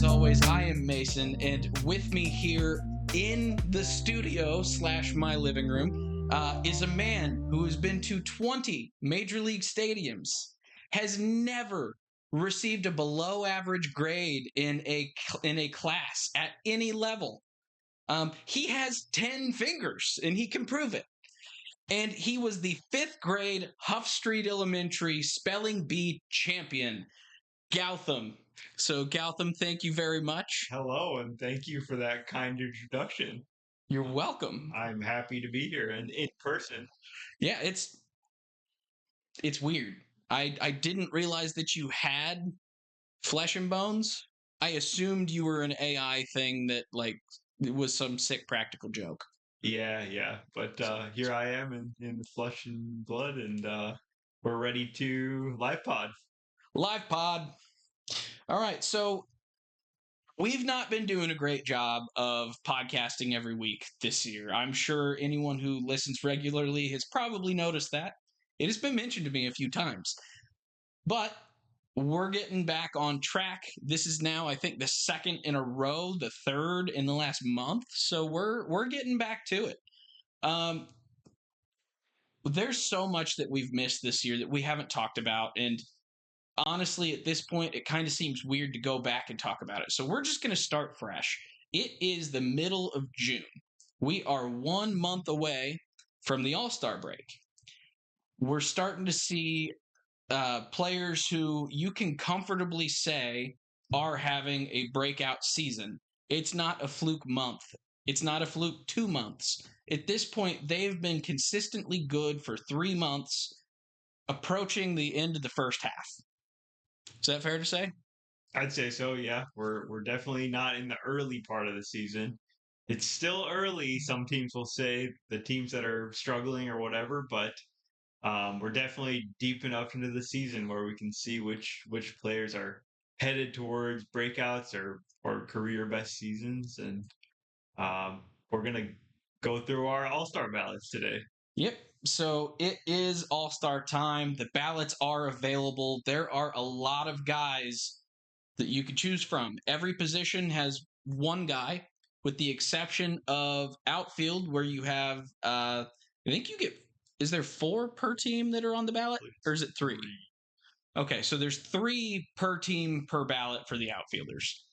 always, I am Mason, and with me here in the studio / my living room is a man who has been to 20 major league stadiums, has never received a below average grade in a class at any level. He has 10 fingers, and he can prove it. And he was the 5th grade Huff Street Elementary Spelling Bee champion, Gautam. So, Gautam, thank you very much. Hello, and thank you for that kind introduction. You're welcome. I'm happy to be here and in person. Yeah, it's weird. I didn't realize that you had flesh and bones. I assumed you were an AI thing that it was some sick practical joke. Yeah. But here I am in flesh and blood, and we're ready to live pod. Live pod. All right, so we've not been doing a great job of podcasting every week this year. I'm sure anyone who listens regularly has probably noticed that. It has been mentioned to me a few times. But we're getting back on track. This is now, I think, the 2nd in a row, the 3rd in the last month. So we're getting back to it. There's so much that we've missed this year that we haven't talked about, and honestly, at this point, it kind of seems weird to go back and talk about it. So we're just going to start fresh. It is the middle of June. We are 1 month away from the All-Star break. We're starting to see players who you can comfortably say are having a breakout season. It's not a fluke month. It's not a fluke 2 months. At this point, they've been consistently good for 3 months, approaching the end of the first half. Is that fair to say? I'd say so. Yeah, we're definitely not in the early part of the season. It's still early. Some teams will say, the teams that are struggling or whatever, but we're definitely deep enough into the season where we can see which players are headed towards breakouts or career best seasons, and we're gonna go through our All-Star ballots today. Yep. So it is All-Star time. The ballots are available. There are a lot of guys that you could choose from. Every position has one guy, with the exception of outfield, where you have, I think you get, is there 4 per team that are on the ballot? Or is it 3? Okay, so there's 3 per team per ballot for the outfielders.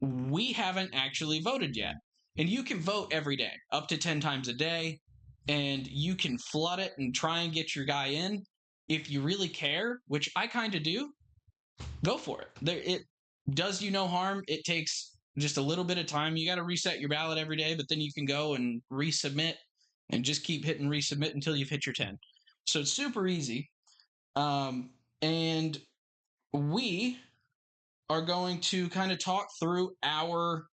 We haven't actually voted yet. And you can vote every day, up to 10 times a day. And you can flood it and try and get your guy in. If you really care, which I kind of do, go for it. It does you no harm. It takes just a little bit of time. You got to reset your ballot every day, but then you can go and resubmit and just keep hitting resubmit until you've hit your 10. So it's super easy. And we are going to kind of talk through our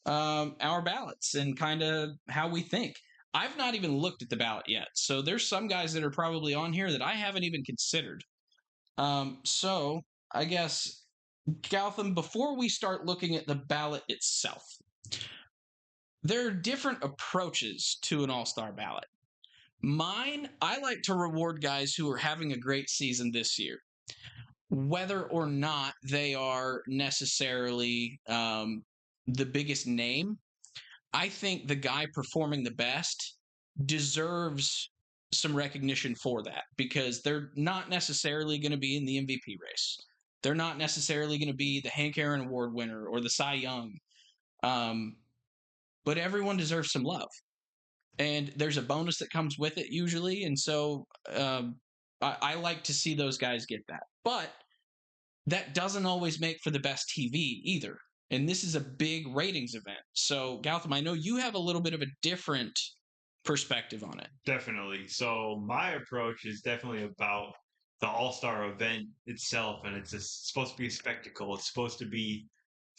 ballots and kind of how we think. I've not even looked at the ballot yet, so there's some guys that are probably on here that I haven't even considered. So I guess, Gautam, before we start looking at the ballot itself, there are different approaches to an all-star ballot. Mine, I like to reward guys who are having a great season this year, whether or not they are necessarily the biggest name. I think the guy performing the best deserves some recognition for that, because they're not necessarily going to be in the MVP race. They're not necessarily going to be the Hank Aaron Award winner or the Cy Young. But everyone deserves some love. And there's a bonus that comes with it usually. And so I like to see those guys get that. But that doesn't always make for the best TV either. And this is a big ratings event. So, Gautam, I know you have a little bit of a different perspective on it. Definitely. So my approach is definitely about the All-Star event itself, and it's supposed to be a spectacle. It's supposed to be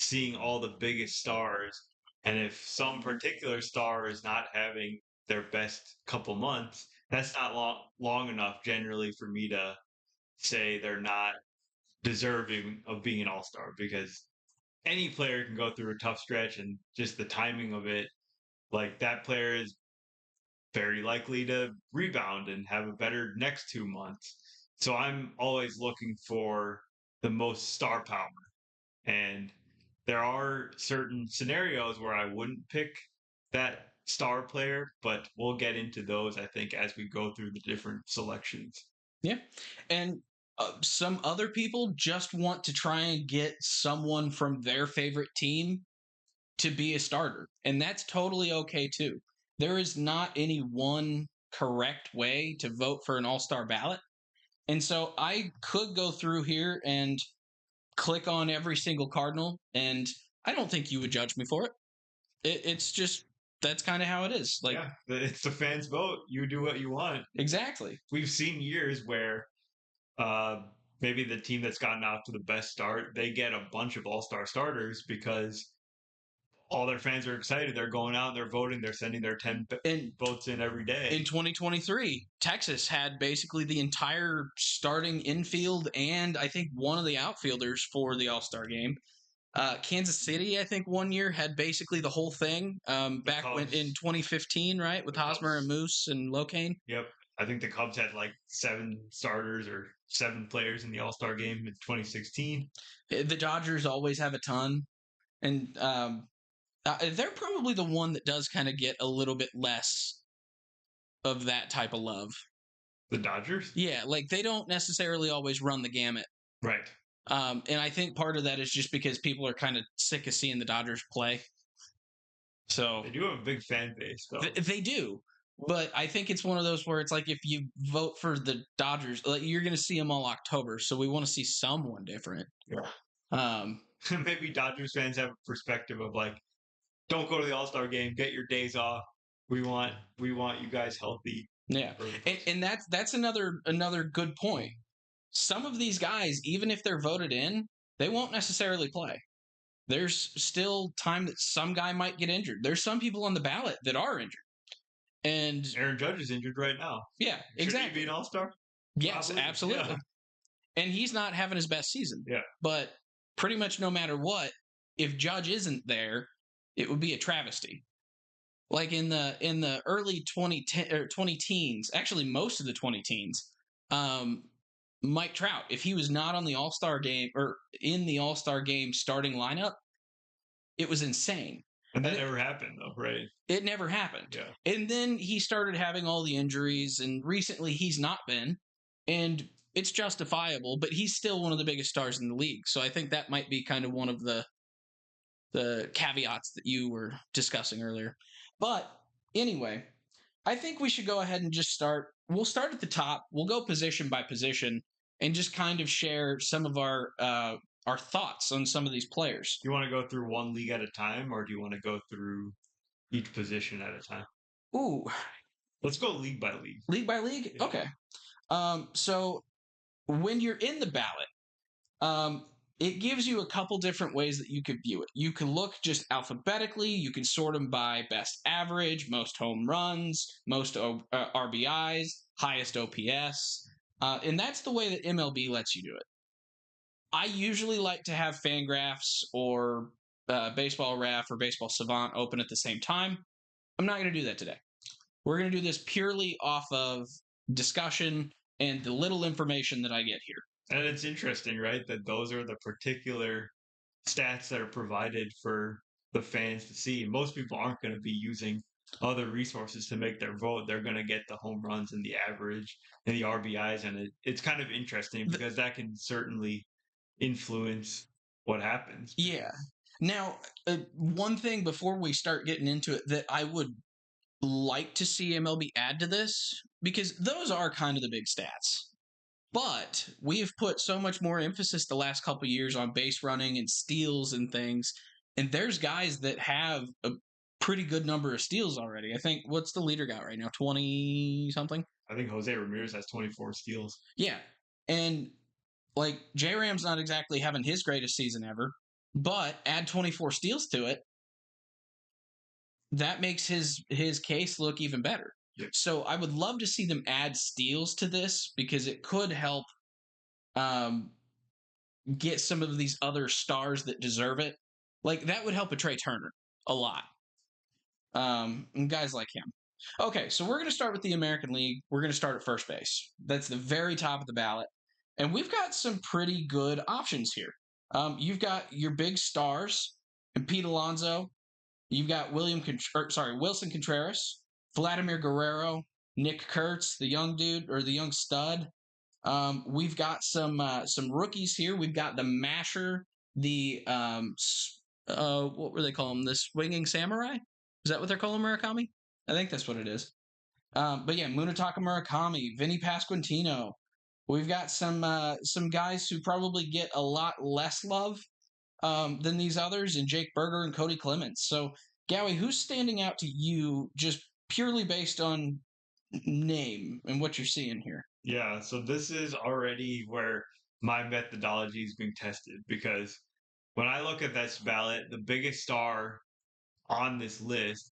seeing all the biggest stars. And if some particular star is not having their best couple months, that's not long enough generally for me to say they're not deserving of being an all-star, because any player can go through a tough stretch, and just the timing of it, like that player is very likely to rebound and have a better next 2 months. So I'm always looking for the most star power. And there are certain scenarios where I wouldn't pick that star player, but we'll get into those, I think, as we go through the different selections. Yeah. And some other people just want to try and get someone from their favorite team to be a starter. And that's totally okay too. There is not any one correct way to vote for an all star ballot. And so I could go through here and click on every single Cardinal, and I don't think you would judge me for it. It's just that's kind of how it is. Like, yeah, it's the fans' vote. You do what you want. exactly. We've seen years where uh, maybe the team that's gotten off to the best start, they get a bunch of all-star starters because all their fans are excited. They're going out, they're voting, they're sending their 10 votes in every day. In 2023, Texas had basically the entire starting infield and I think one of the outfielders for the All-Star game. Kansas City, I think, one year had basically the whole thing back in 2015, right, with Hosmer and Moose and Locane. Yep. I think the Cubs had like 7 starters or 7 players in the All-Star game in 2016. The Dodgers always have a ton. And they're probably the one that does kind of get a little bit less of that type of love. The Dodgers? Yeah, like they don't necessarily always run the gamut. Right. And I think part of that is just because people are kind of sick of seeing the Dodgers play. So they do have a big fan base, though. They do. But I think it's one of those where it's like if you vote for the Dodgers, like you're going to see them all October. So we want to see someone different. Yeah. Maybe Dodgers fans have a perspective of like, don't go to the All-Star game, get your days off. We want you guys healthy. Yeah. And that's another good point. Some of these guys, even if they're voted in, they won't necessarily play. There's still time that some guy might get injured. There's some people on the ballot that are injured. And Aaron Judge is injured right now. Yeah, exactly. Should he be an all-star? Yes, probably. Absolutely. Yeah. And he's not having his best season. Yeah. But pretty much no matter what, if Judge isn't there, it would be a travesty. Like in the early 20 teens, actually most of the 20 teens, Mike Trout, if he was not on the All-Star game or in the All-Star game starting lineup, it was insane. And that never happened, though, right? It never happened. Yeah. And then he started having all the injuries, and recently he's not been. And it's justifiable, but he's still one of the biggest stars in the league. So I think that might be kind of one of the caveats that you were discussing earlier. But anyway, I think we should go ahead and just start. We'll start at the top. We'll go position by position and just kind of share some of our thoughts on some of these players. Do you want to go through one league at a time, or do you want to go through each position at a time? Ooh. Let's go league by league. League by league? Yeah. Okay. So when you're in the ballot, it gives you a couple different ways that you could view it. You can look just alphabetically. You can sort them by best average, most home runs, most RBIs, highest OPS. And that's the way that MLB lets you do it. I usually like to have Fangraphs or Baseball Ref or Baseball Savant open at the same time. I'm not going to do that today. We're going to do this purely off of discussion and the little information that I get here. And it's interesting, right, that those are the particular stats that are provided for the fans to see. Most people aren't going to be using other resources to make their vote. They're going to get the home runs and the average and the RBIs, and it's kind of interesting because that can certainly influence what happens. Yeah. Now, one thing before we start getting into it that I would like to see MLB add to this, because those are kind of the big stats. But we've put so much more emphasis the last couple of years on base running and steals and things. And there's guys that have a pretty good number of steals already. I think, what's the leader got right now? 20 something? I think Jose Ramirez has 24 steals. Yeah. And like J-Ram's not exactly having his greatest season ever, but add 24 steals to it, that makes his case look even better. Yep. So I would love to see them add steals to this because it could help get some of these other stars that deserve it. Like that would help a Trey Turner a lot. And guys like him. Okay, so we're going to start with the American League. We're going to start at first base. That's the very top of the ballot. And we've got some pretty good options here. You've got your big stars and Pete Alonso. You've got Wilson Contreras, Vladimir Guerrero, Nick Kurtz, the young dude or the young stud. We've got some rookies here. We've got the Masher, the what were they calling him? The Swinging Samurai? Is that what they're calling Murakami? I think that's what it is. But yeah, Munetaka Murakami, Vinny Pasquantino. We've got some guys who probably get a lot less love than these others, and Jake Berger and Cody Clements. So, Gowie, who's standing out to you just purely based on name and what you're seeing here? Yeah, so this is already where my methodology is being tested because when I look at this ballot, the biggest star on this list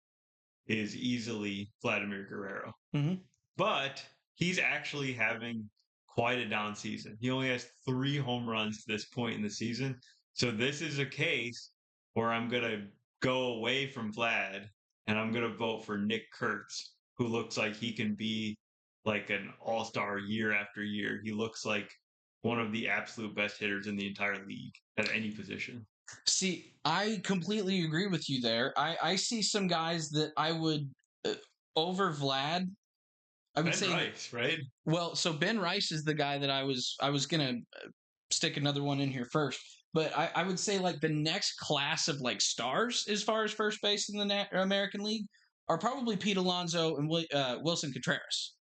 is easily Vladimir Guerrero. Mm-hmm. But he's actually having quite a down season. He only has 3 home runs to this point in the season. So this is a case where I'm going to go away from Vlad and I'm going to vote for Nick Kurtz, who looks like he can be like an all-star year after year. He looks like one of the absolute best hitters in the entire league at any position. See, I completely agree with you there. I see some guys that I would over Vlad. I would Ben say Rice, right? Well, so Ben Rice is the guy that I was gonna stick another one in here first, but I would say like the next class of like stars as far as first base in the American League are probably Pete Alonso and Wilson Contreras,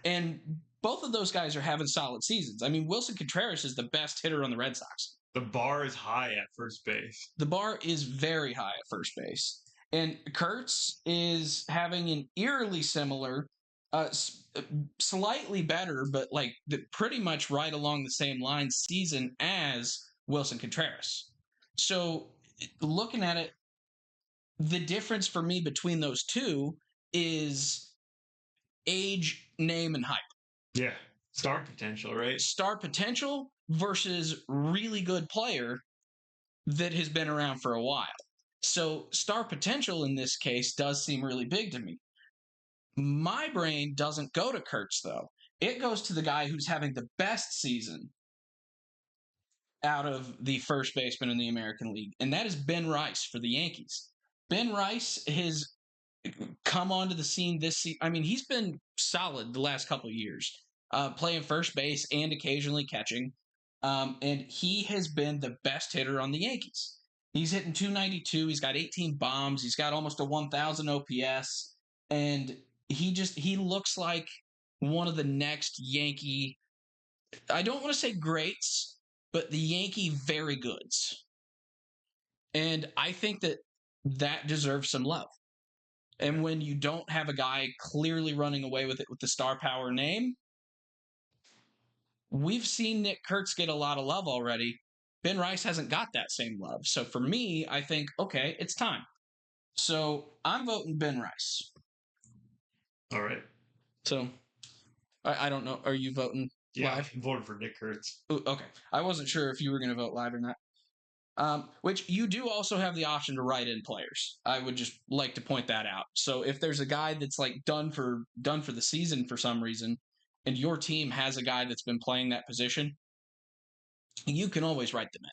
and both of those guys are having solid seasons. I mean, Wilson Contreras is the best hitter on the Red Sox. The bar is high at first base. The bar is very high at first base. And Kurtz is having an eerily similar, slightly better, but like pretty much right along the same line season as Wilson Contreras. So looking at it, the difference for me between those two is age, name, and hype. Yeah. Star potential, right? Star potential versus really good player that has been around for a while. So star potential in this case does seem really big to me. My brain doesn't go to Kurtz though. It goes to the guy who's having the best season out of the first baseman in the American League, and that is Ben Rice for the Yankees. Ben Rice has come onto the scene this season. I mean, he's been solid the last couple of years, playing first base and occasionally catching. And he has been the best hitter on the Yankees. He's hitting 292. He's got 18 bombs. He's got almost a 1,000 OPS. And he looks like one of the next Yankee, I don't want to say greats, but the Yankee very goods. And I think that deserves some love. And when you don't have a guy clearly running away with it with the star power name, we've seen Nick Kurtz get a lot of love already. Ben Rice hasn't got that same love. So for me, I think, okay, it's time. So I'm voting Ben Rice. All right. So I don't know. Are you voting live? I'm voting for Nick Kurtz. Ooh, okay. I wasn't sure if you were going to vote live or not. Which you do also have the option to write in players. I would just like to point that out. So if there's a guy that's like done for the season for some reason, and your team has a guy that's been playing that position, you can always write them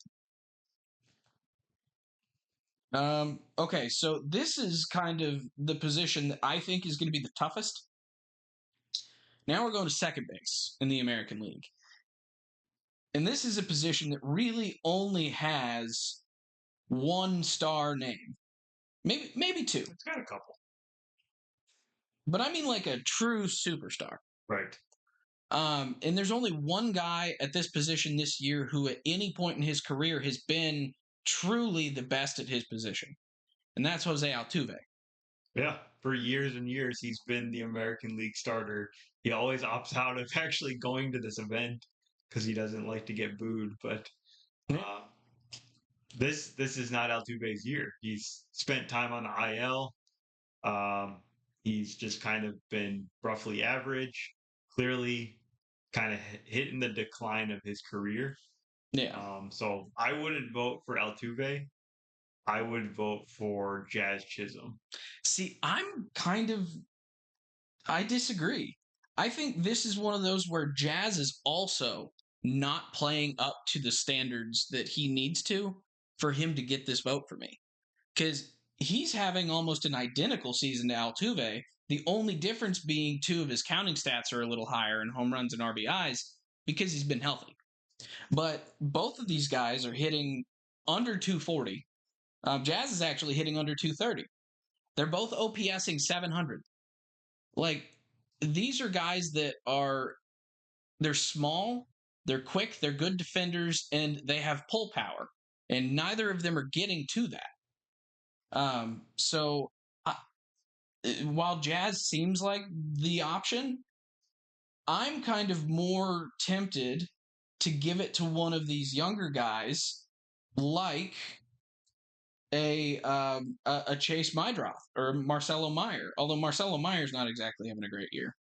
in. Okay, so this is kind of the position that I think is going to be the toughest. Now we're going to second base in the American League. And this is a position that really only has one star name. Maybe two. It's got a couple. But I mean like a true superstar. Right. And there's only one guy at this position this year who at any point in his career has been truly the best at his position. And that's Jose Altuve. Yeah, for years and years, he's been the American League starter. He always opts out of actually going to this event because he doesn't like to get booed. But this is not Altuve's year. He's spent time on the IL. He's just kind of been roughly average. Clearly, kind of hitting the decline of his career. Yeah. So I wouldn't vote for Altuve. I would vote for Jazz Chisholm. See, I disagree. I think this is one of those where Jazz is also not playing up to the standards that he needs to for him to get this vote for me. because he's having almost an identical season to Altuve. The only difference being two of his counting stats are a little higher in home runs and RBIs because he's been healthy. But both of these guys are hitting under 240. Jazz is actually hitting under 230. They're both OPSing 700. Like, these are guys that they're small, they're quick, they're good defenders, and they have pull power. And neither of them are getting to that. So while Jazz seems like the option, I'm kind of more tempted to give it to one of these younger guys, like a Chase Mydroth or Marcelo Meyer. Although Marcelo Meyer's not exactly having a great year.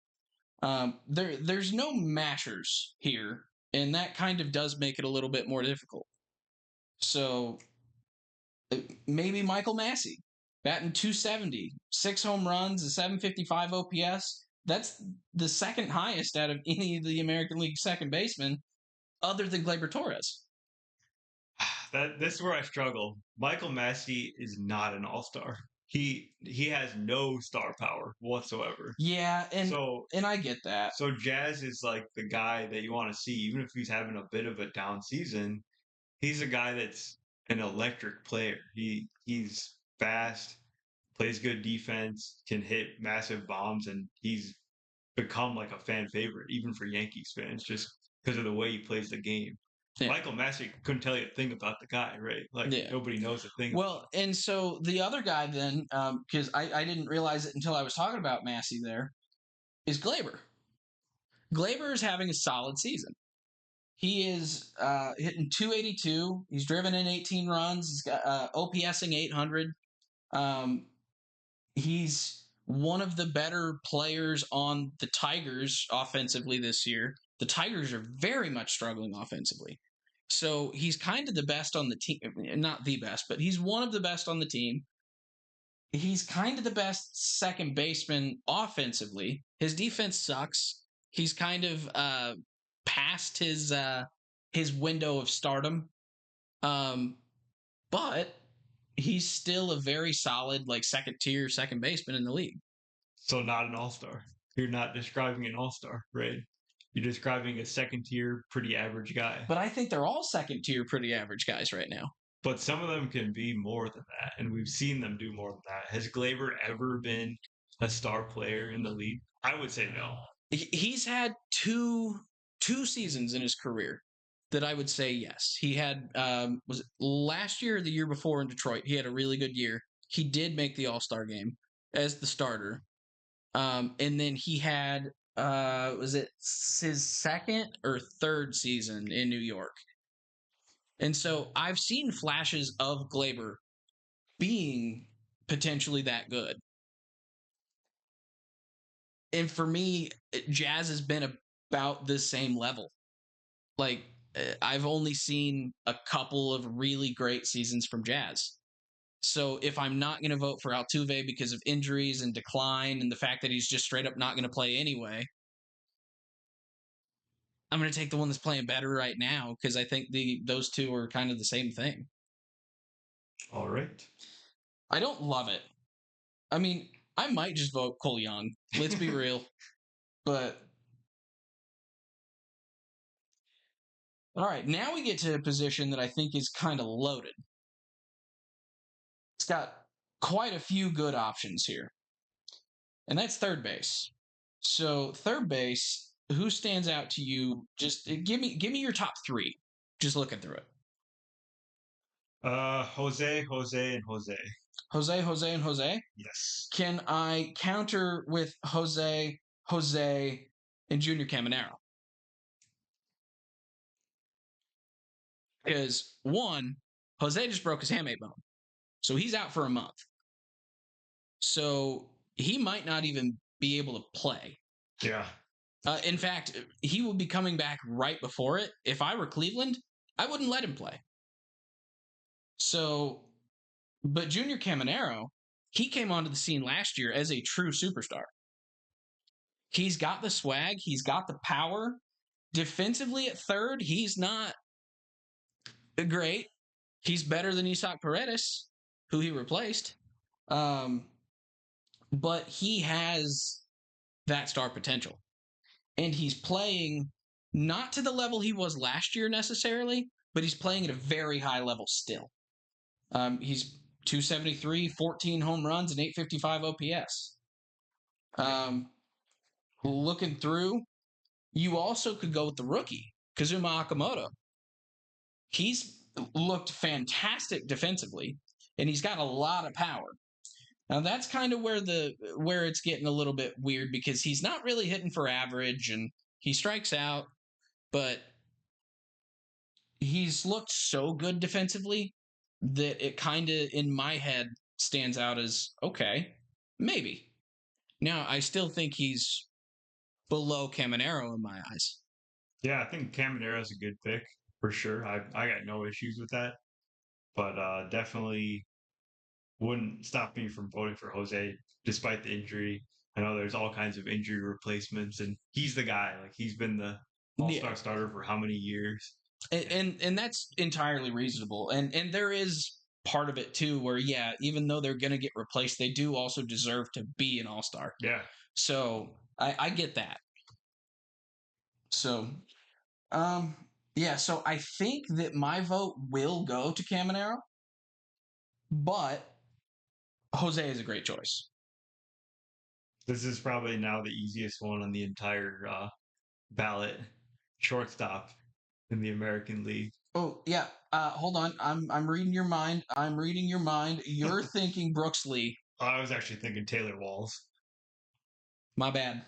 There's no mashers here, and that kind of does make it a little bit more difficult. So maybe Michael Massey, batting 270, 6 home runs, a 755 OPS. That's the second highest out of any of the American League second basemen, other than Gleyber Torres. This is where I struggle. Michael Massey is not an all-star. He has no star power whatsoever. Yeah, and I get that. So Jazz is like the guy that you want to see, even if he's having a bit of a down season. He's a guy that's an electric player. He's fast, plays good defense, can hit massive bombs, and he's become like a fan favorite, even for Yankees fans, just because of the way he plays the game. Yeah. Michael Massey couldn't tell you a thing about the guy, right? Like nobody knows a thing. Well, and so the other guy then, because I didn't realize it until I was talking about Massey there, is Gleyber. Gleyber is having a solid season. He is hitting 282. He's driven in 18 runs. He's got OPSing 800. He's one of the better players on the Tigers offensively this year. The Tigers are very much struggling offensively. So he's kind of the best on the team. Not the best, but he's one of the best on the team. He's kind of the best second baseman offensively. His defense sucks. He's kind of past his window of stardom. But he's still a very solid, like, second tier second baseman in the league. So not an all-star. You're not describing an all-star, right? You're describing a second tier, pretty average guy. But I think they're all second tier, pretty average guys right now. But some of them can be more than that, and we've seen them do more than that. Has Gleyber ever been a star player in the league? I would say no. He's had two seasons in his career that I would say yes. He had was it last year or the year before in Detroit? He had a really good year. He did make the All-Star game as the starter. And then he had was it his second or third season in New York? And so I've seen flashes of Gleyber being potentially that good. And for me, Jazz has been about the same level. Like, I've only seen a couple of really great seasons from Jazz. So if I'm not going to vote for Altuve because of injuries and decline and the fact that he's just straight up not going to play anyway, I'm going to take the one that's playing better right now because I think those two are kind of the same thing. All right. I don't love it. I mean, I might just vote Cole Young. Let's be real. But all right, now we get to a position that I think is kind of loaded. It's got quite a few good options here. And that's third base. So third base, who stands out to you? Just give me your top three. Just looking through it. Jose, and Jose. Jose, and Jose? Yes. Can I counter with Jose, and Junior Caminero? Because one, Jose just broke his hamate bone. So he's out for a month. So he might not even be able to play. Yeah. In fact, he will be coming back right before it. If I were Cleveland, I wouldn't let him play. So, but Junior Caminero, he came onto the scene last year as a true superstar. He's got the swag. He's got the power. Defensively at third, he's not great. He's better than Isaac Paredes. who he replaced. Um, but he has that star potential. And he's playing not to the level he was last year necessarily, but he's playing at a very high level still. He's 273, 14 home runs, and 855 OPS. Looking through, you also could go with the rookie, Kazuma Akamoto. He's looked fantastic defensively, and he's got a lot of power. Now that's kind of where it's getting a little bit weird because he's not really hitting for average and he strikes out, but he's looked so good defensively that it kind of in my head stands out as okay, maybe. Now I still think he's below Caminero in my eyes. Yeah, I think Caminero's a good pick for sure. I got no issues with that, but definitely wouldn't stop me from voting for Jose despite the injury. I know there's all kinds of injury replacements, and he's the guy. Like he's been the all-star starter for how many years? And that's entirely reasonable. And there is part of it too where yeah, even though they're going to get replaced, they do also deserve to be an all-star. Yeah. So I get that. So yeah, so I think that my vote will go to Caminero, but Jose is a great choice. This is probably now the easiest one on the entire ballot. Shortstop in the American League. Oh yeah. Hold on. I'm reading your mind. I'm reading your mind. You're thinking Brooks Lee. I was actually thinking Taylor Walls. My bad.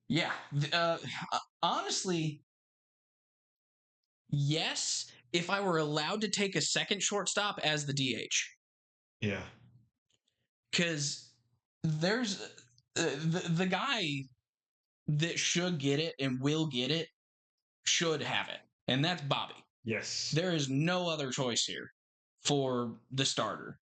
Yeah. Honestly, yes. If I were allowed to take a second shortstop as the DH. Yeah. Because there's the guy that should get it and will get it should have it, and that's Bobby. Yes. There is no other choice here for the starter.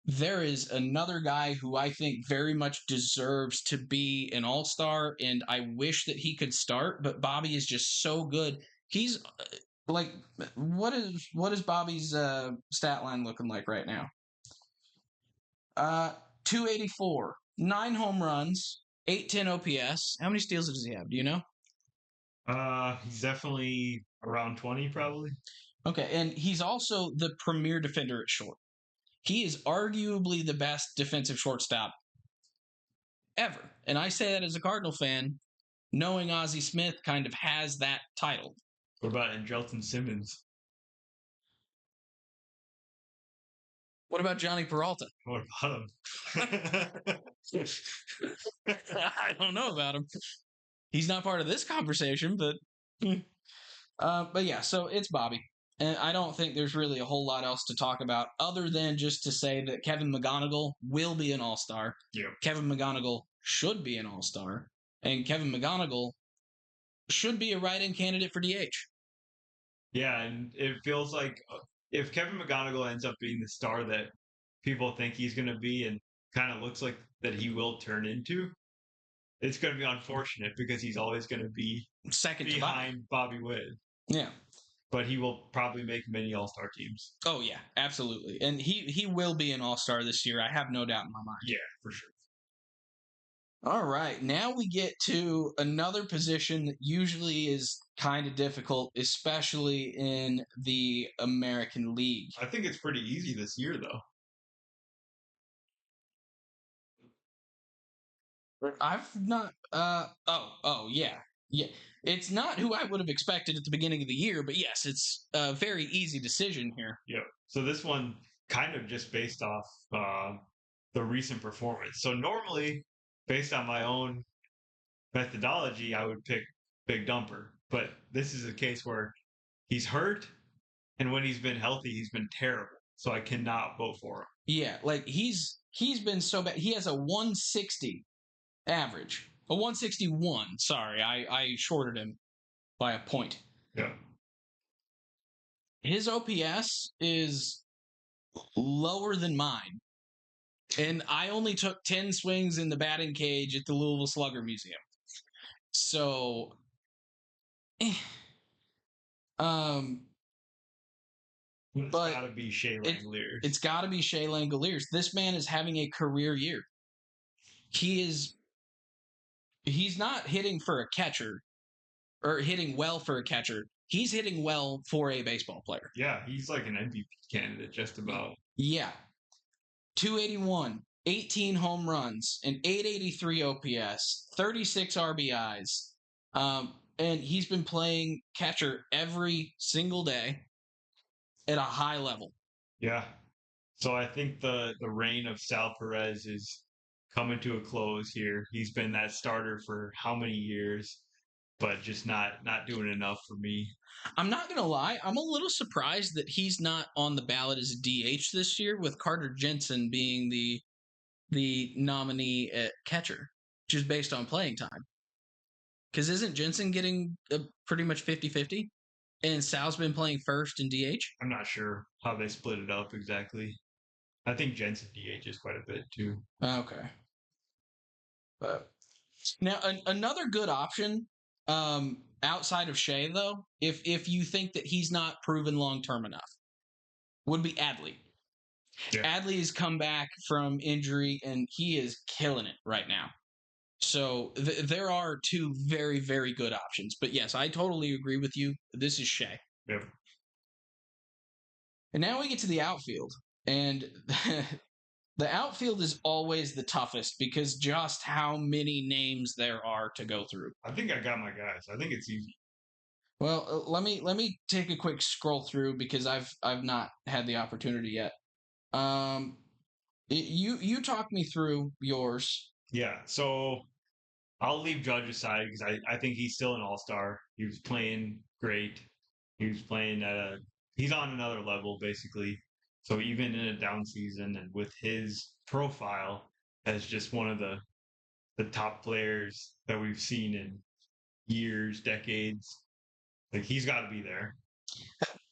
There is another guy who I think very much deserves to be an all-star, and I wish that he could start, but Bobby is just so good. He's like, what is Bobby's stat line looking like right now? 284, 9 home runs, 810 OPS. How many steals does he have? Do you know? He's definitely around 20, probably. Okay, and he's also the premier defender at short. He is arguably the best defensive shortstop ever. And I say that as a Cardinal fan, knowing Ozzie Smith kind of has that title. What about Andrelton Simmons? What about Johnny Peralta? What about him? I don't know about him. He's not part of this conversation, but yeah, so it's Bobby. And I don't think there's really a whole lot else to talk about other than just to say that Kevin McGonigal will be an all-star. Yeah. Kevin McGonigal should be an all-star. And Kevin McGonigal should be a write-in candidate for DH. Yeah, and it feels like if Kevin McGonigal ends up being the star that people think he's going to be and kind of looks like that he will turn into, it's going to be unfortunate because he's always going to be second behind Bobby Witt. Yeah. But he will probably make many all-star teams. Oh, yeah, absolutely. And he will be an all-star this year. I have no doubt in my mind. Yeah, for sure. All right, now we get to another position that usually is kind of difficult, especially in the American League. I think it's pretty easy this year, though. I've not. Yeah. It's not who I would have expected at the beginning of the year, but yes, it's a very easy decision here. Yeah. So this one kind of just based off the recent performance. So normally, based on my own methodology, I would pick Big Dumper, but this is a case where he's hurt, and when he's been healthy, he's been terrible. So I cannot vote for him. Yeah, like he's been so bad. He has a 160 average. A 161. Sorry, I shorted him by a point. Yeah. His OPS is lower than mine. And I only took 10 swings in the batting cage at the Louisville Slugger Museum. So, It's but got to be Shea it, Langoliers. it's got to be Shea Langoliers. This man is having a career year. He is he's not hitting for a catcher or hitting well for a catcher. He's hitting well for a baseball player. Yeah, he's like an MVP candidate, just about. Yeah. 281, 18 home runs, an 883 OPS, 36 RBIs. And he's been playing catcher every single day at a high level. Yeah. So I think the reign of Sal Perez is coming to a close here. He's been that starter for how many years, but just not doing enough for me. I'm not going to lie, I'm a little surprised that he's not on the ballot as a DH this year, with Carter Jensen being the nominee at catcher, just based on playing time. Because isn't Jensen getting pretty much 50-50? And Sal's been playing first in DH? I'm not sure how they split it up exactly. I think Jensen DHs quite a bit too. Okay. But now another good option outside of Shea, though, if you think that he's not proven long term enough, would be Adley. Yeah. Adley has come back from injury and he is killing it right now. So there are two very, very good options. But yes, I totally agree with you. This is Shea. Yep. And now we get to the outfield. And the outfield is always the toughest because just how many names there are to go through. I think I got my guys. I think it's easy. Well, let me take a quick scroll through because I've not had the opportunity yet. You talk me through yours. Yeah, so I'll leave Judge aside because I think he's still an all-star. He was playing great. He was playing he's on another level basically. So even in a down season and with his profile as just one of the top players that we've seen in years, decades, like he's got to be there.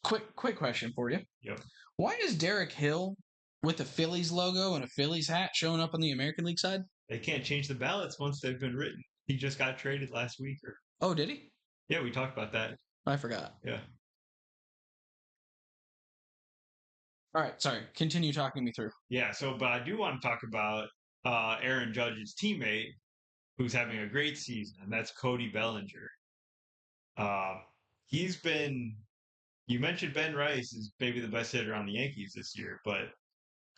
Quick question for you. Yep. Why is Derek Hill with a Phillies logo and a Phillies hat showing up on the American League side? They can't change the ballots once they've been written. He just got traded last week. Oh, did he? Yeah, we talked about that. I forgot. Yeah. All right, sorry. Continue talking me through. Yeah, but I do want to talk about Aaron Judge's teammate, who's having a great season, and that's Cody Bellinger. He's been. You mentioned Ben Rice is maybe the best hitter on the Yankees this year, but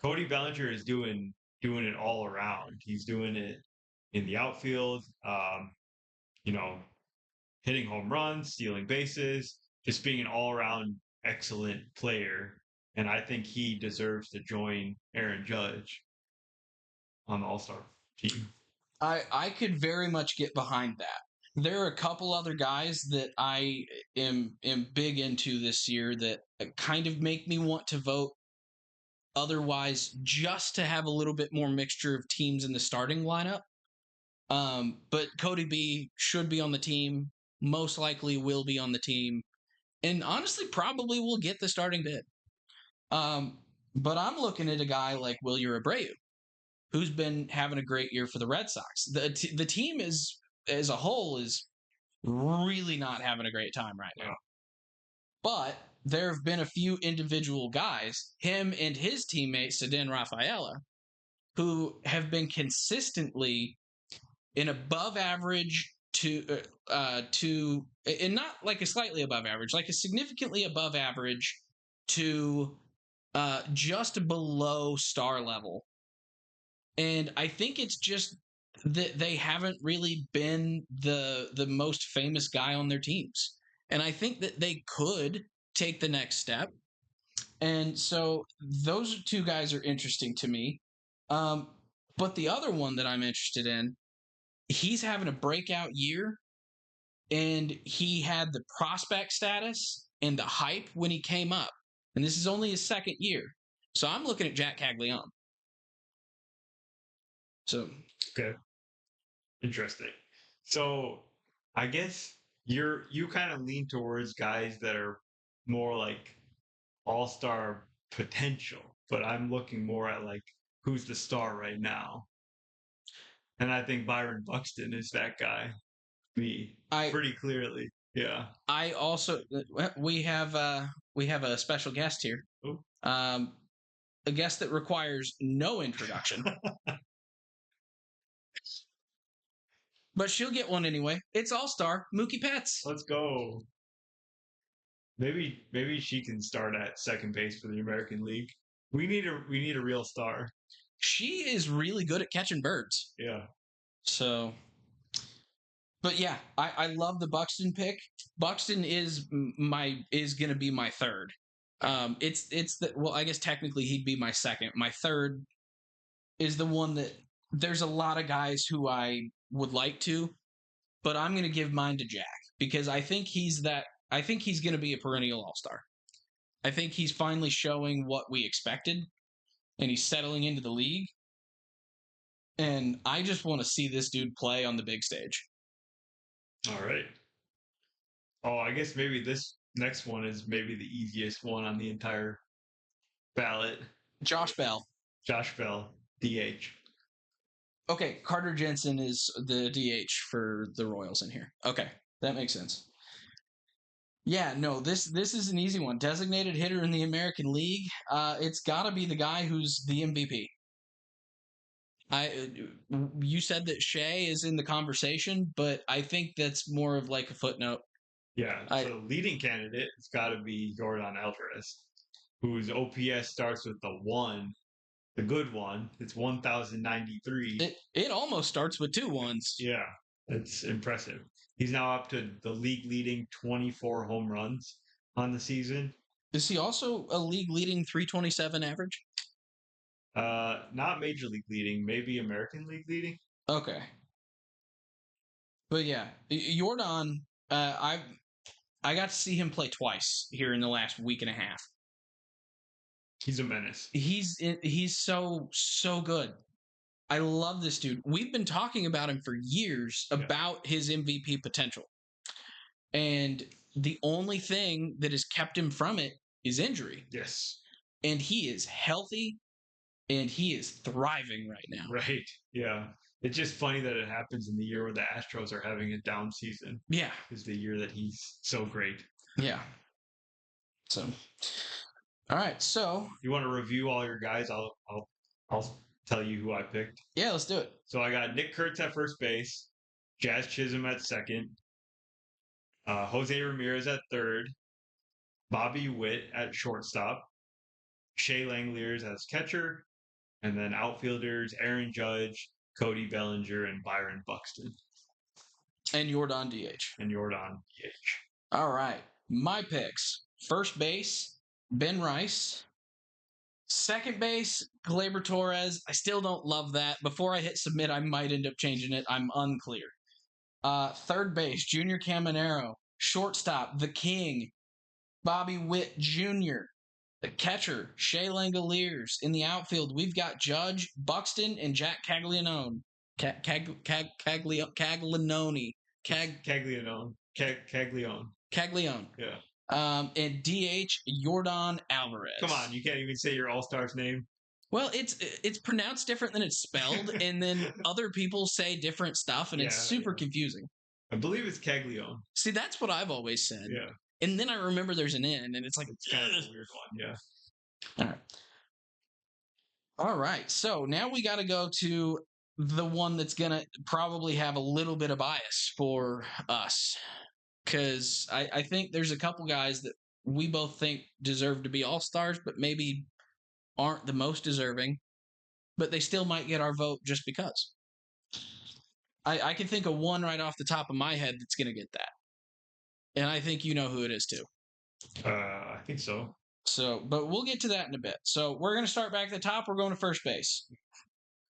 Cody Bellinger is doing it all around. He's doing it in the outfield, hitting home runs, stealing bases, just being an all-around excellent player. And I think he deserves to join Aaron Judge on the All-Star team. I could very much get behind that. There are a couple other guys that I am big into this year that kind of make me want to vote otherwise, just to have a little bit more mixture of teams in the starting lineup. But Cody B should be on the team, most likely will be on the team, and honestly probably will get the starting bid. But I'm looking at a guy like Wilyer Abreu, who's been having a great year for the Red Sox. The team is, as a whole, is really not having a great time right now. But there have been a few individual guys, him and his teammate, Cedin Rafaela, who have been consistently in above average and not like a slightly above average, like a significantly above average to just below star level. And I think it's just that they haven't really been the most famous guy on their teams. And I think that they could take the next step. And so those two guys are interesting to me. But the other one that I'm interested in, he's having a breakout year, and he had the prospect status and the hype when he came up. And this is only his second year. So I'm looking at Jack Caglione. So okay, interesting. So I guess you kind of lean towards guys that are more like all-star potential, but I'm looking more at like who's the star right now. And I think Byron Buxton is that guy. Pretty clearly. Yeah. I also we have a special guest here. Ooh. A guest that requires no introduction, but she'll get one anyway. It's All Star Mookie Betts. Let's go. Maybe she can start at second base for the American League. We need a real star. She is really good at catching birds. Yeah. So, but yeah, I love the Buxton pick. Buxton is going to be my third. It's the well, I guess technically he'd be my second. My third is the one that there's a lot of guys who I would like to, but I'm going to give mine to Jack because I think he's that. I think he's going to be a perennial All Star. I think he's finally showing what we expected, and he's settling into the league. And I just want to see this dude play on the big stage. All right. Oh, I guess maybe this next one is maybe the easiest one on the entire ballot. Josh Bell. Josh Bell, DH. Okay, Carter Jensen is the DH for the Royals in here. Okay, that makes sense. Yeah, no, this is an easy one. Designated hitter in the American League. It's got to be the guy who's the MVP. You said that Shea is in the conversation, but I think that's more of like a footnote. Yeah, so leading candidate, it's got to be Jordan Alvarez, whose OPS starts with the 1, the good one. It's 1,093. It almost starts with 2 ones. Yeah, it's impressive. He's now up to the league leading 24 home runs on the season. Is he also a league leading 327 average? Not major league leading, maybe American League leading. Okay. But yeah, Jordan, I got to see him play twice here in the last week and a half. He's a menace. He's so good. I love this dude. We've been talking about him for years about his MVP potential. And the only thing that has kept him from it is injury. Yes. And he is healthy and he is thriving right now. Right. Yeah. It's just funny that it happens in the year where the Astros are having a down season. Yeah. Is the year that he's so great. Yeah. So, all right. So, you want to review all your guys? I'll tell you who I picked. Yeah, let's do it. So I got Nick Kurtz at first base, Jazz Chisholm at second, Jose Ramirez at third, Bobby Witt at shortstop, Shea Langeliers as catcher, and then outfielders Aaron Judge, Cody Bellinger, and Byron Buxton. And Jordan DH. All right. My picks. First base, Ben Rice. Second base, Gleyber Torres. I still don't love that. Before I hit submit, I might end up changing it. I'm unclear. Third base, Junior Caminero. Shortstop, the King, Bobby Witt Jr. The catcher, Shea Langeliers. In the outfield, we've got Judge, Buxton, and Jack Caglianone. Caglianone. Caglione. Yeah. And DH, Jordan Alvarez. Come on, you can't even say your all-star's name. Well, it's pronounced different than it's spelled, and then other people say different stuff, and it's super confusing. I believe it's Caglione. See, that's what I've always said. Yeah. And then I remember there's an N, and it's like it's kind of a weird one. Yeah. All right. So now we got to go to the one that's gonna probably have a little bit of bias for us, because I think there's a couple guys that we both think deserve to be all-stars, but maybe aren't the most deserving, but they still might get our vote just because. I can think of one right off the top of my head that's going to get that. And I think you know who it is too. I think so. So, but we'll get to that in a bit. So we're going to start back at the top. We're going to first base.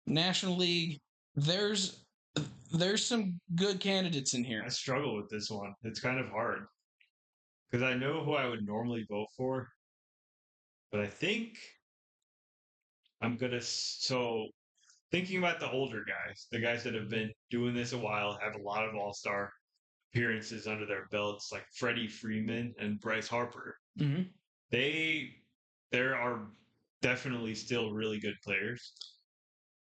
National League, there's some good candidates in here. I struggle with this one. It's kind of hard. Because I know who I would normally vote for. But I think I'm going to... So, thinking about the older guys, the guys that have been doing this a while, have a lot of all-star appearances under their belts, like Freddie Freeman and Bryce Harper. Mm-hmm. There are definitely still really good players.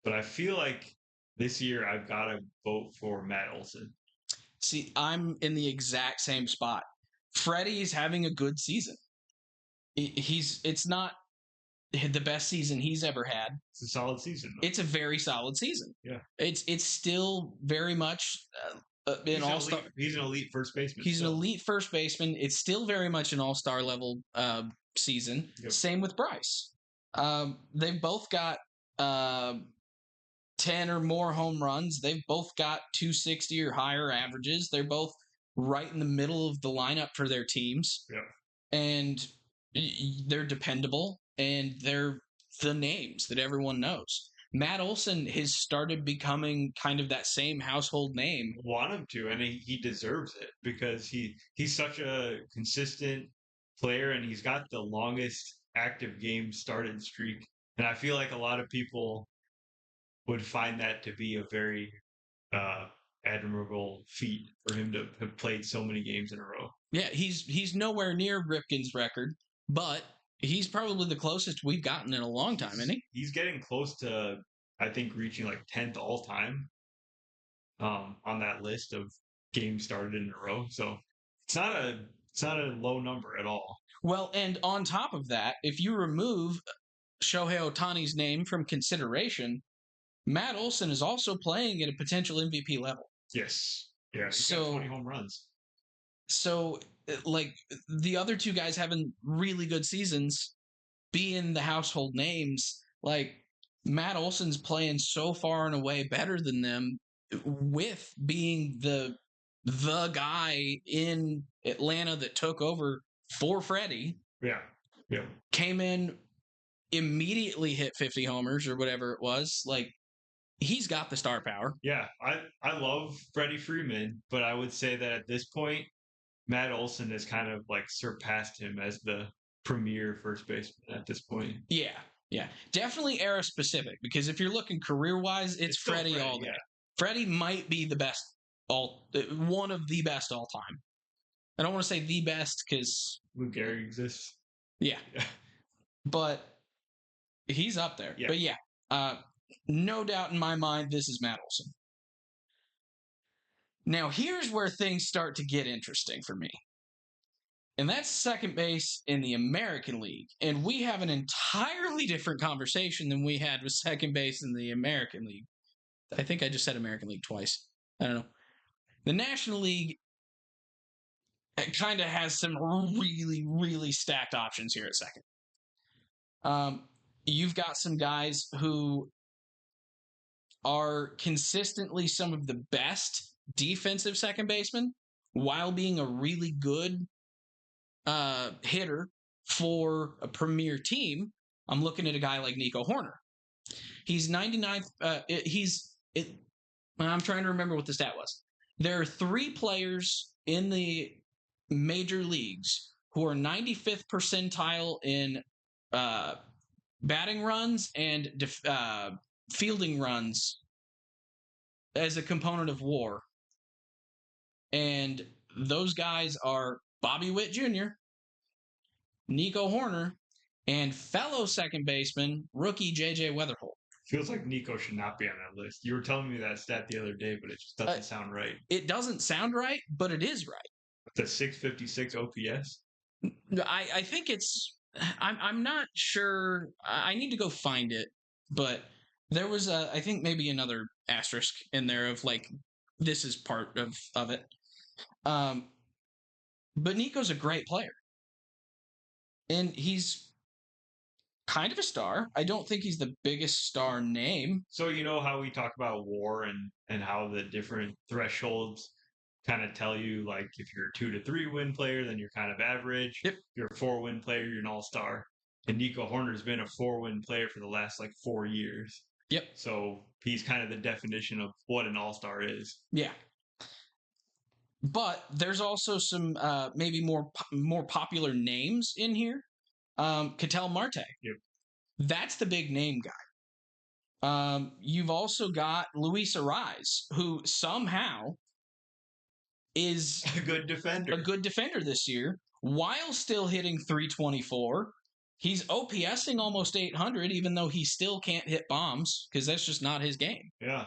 But I feel like this year I've got to vote for Matt Olson. See, I'm in the exact same spot. Freddie's having a good season. It's not the best season he's ever had. It's a solid season. It's a very solid season. Yeah. It's still very much an all-star. He's an elite first baseman. He's an elite first baseman. It's still very much an all-star level season. Yep. Same with Bryce. They've both got 10 or more home runs. They've both got 260 or higher averages. They're both right in the middle of the lineup for their teams. Yeah. And they're dependable, and they're the names that everyone knows. Matt Olson has started becoming kind of that same household name. Want him to, and he deserves it because he's such a consistent player, and he's got the longest active game started streak. And I feel like a lot of people would find that to be a very admirable feat for him to have played so many games in a row. Yeah, he's nowhere near Ripken's record, but he's probably the closest we've gotten in a long time, isn't he? He's getting close to, I think, reaching like 10th all time on that list of games started in a row. So it's not a low number at all. Well, and on top of that, if you remove Shohei Ohtani's name from consideration, Matt Olson is also playing at a potential MVP level. Yes. Yeah. He's got 20 home runs. So, like, the other two guys having really good seasons, being the household names, like, Matt Olson's playing so far and away better than them with being the guy in Atlanta that took over for Freddie. Yeah. Yeah. Came in, immediately hit 50 homers or whatever it was. Like, he's got the star power. Yeah, I love Freddie Freeman, but I would say that at this point, Matt Olson has kind of like surpassed him as the premier first baseman at this point. Yeah. Definitely era specific, because if you're looking career wise, it's Freddie all day. Yeah. Freddie might be the best, one of the best all time. I don't want to say the best because Lou Gehrig exists. Yeah. But he's up there. Yeah. But yeah, no doubt in my mind, this is Matt Olson. Now, here's where things start to get interesting for me. And that's second base in the American League. And we have an entirely different conversation than we had with second base in the American League. I think I just said American League twice. I don't know. The National League kind of has some really, really stacked options here at second. You've got some guys who are consistently some of the best defensive second basemen while being a really good hitter for a premier team. I'm looking at a guy like Nico Horner. He's 99th. I'm trying to remember what the stat was. There are 3 players in the major leagues who are 95th percentile in batting runs and fielding runs as a component of WAR. And those guys are Bobby Witt Jr., Nico Horner, and fellow second baseman, rookie J.J. Weatherholt. Feels like Nico should not be on that list. You were telling me that stat the other day, but it just doesn't sound right. It doesn't sound right, but it is right. The 656 OPS? I think it's... I'm not sure. I need to go find it, but there was I think maybe another asterisk in there of like, this is part of it. But Nico's a great player. And he's kind of a star. I don't think he's the biggest star name. So you know how we talk about WAR and how the different thresholds kind of tell you, like, if you're a 2 to 3 win player, then you're kind of average. Yep. If you're a 4 win player, you're an all-star. And Nico Horner's been a 4 win player for the last like 4 years. Yep. So he's kind of the definition of what an all-star is. Yeah. But there's also some maybe more popular names in here. Ketel Marte. Yep. That's the big name guy. You've also got Luis Ariz, who somehow is a good defender this year, while still hitting 324. He's OPSing almost 800, even though he still can't hit bombs because that's just not his game. Yeah.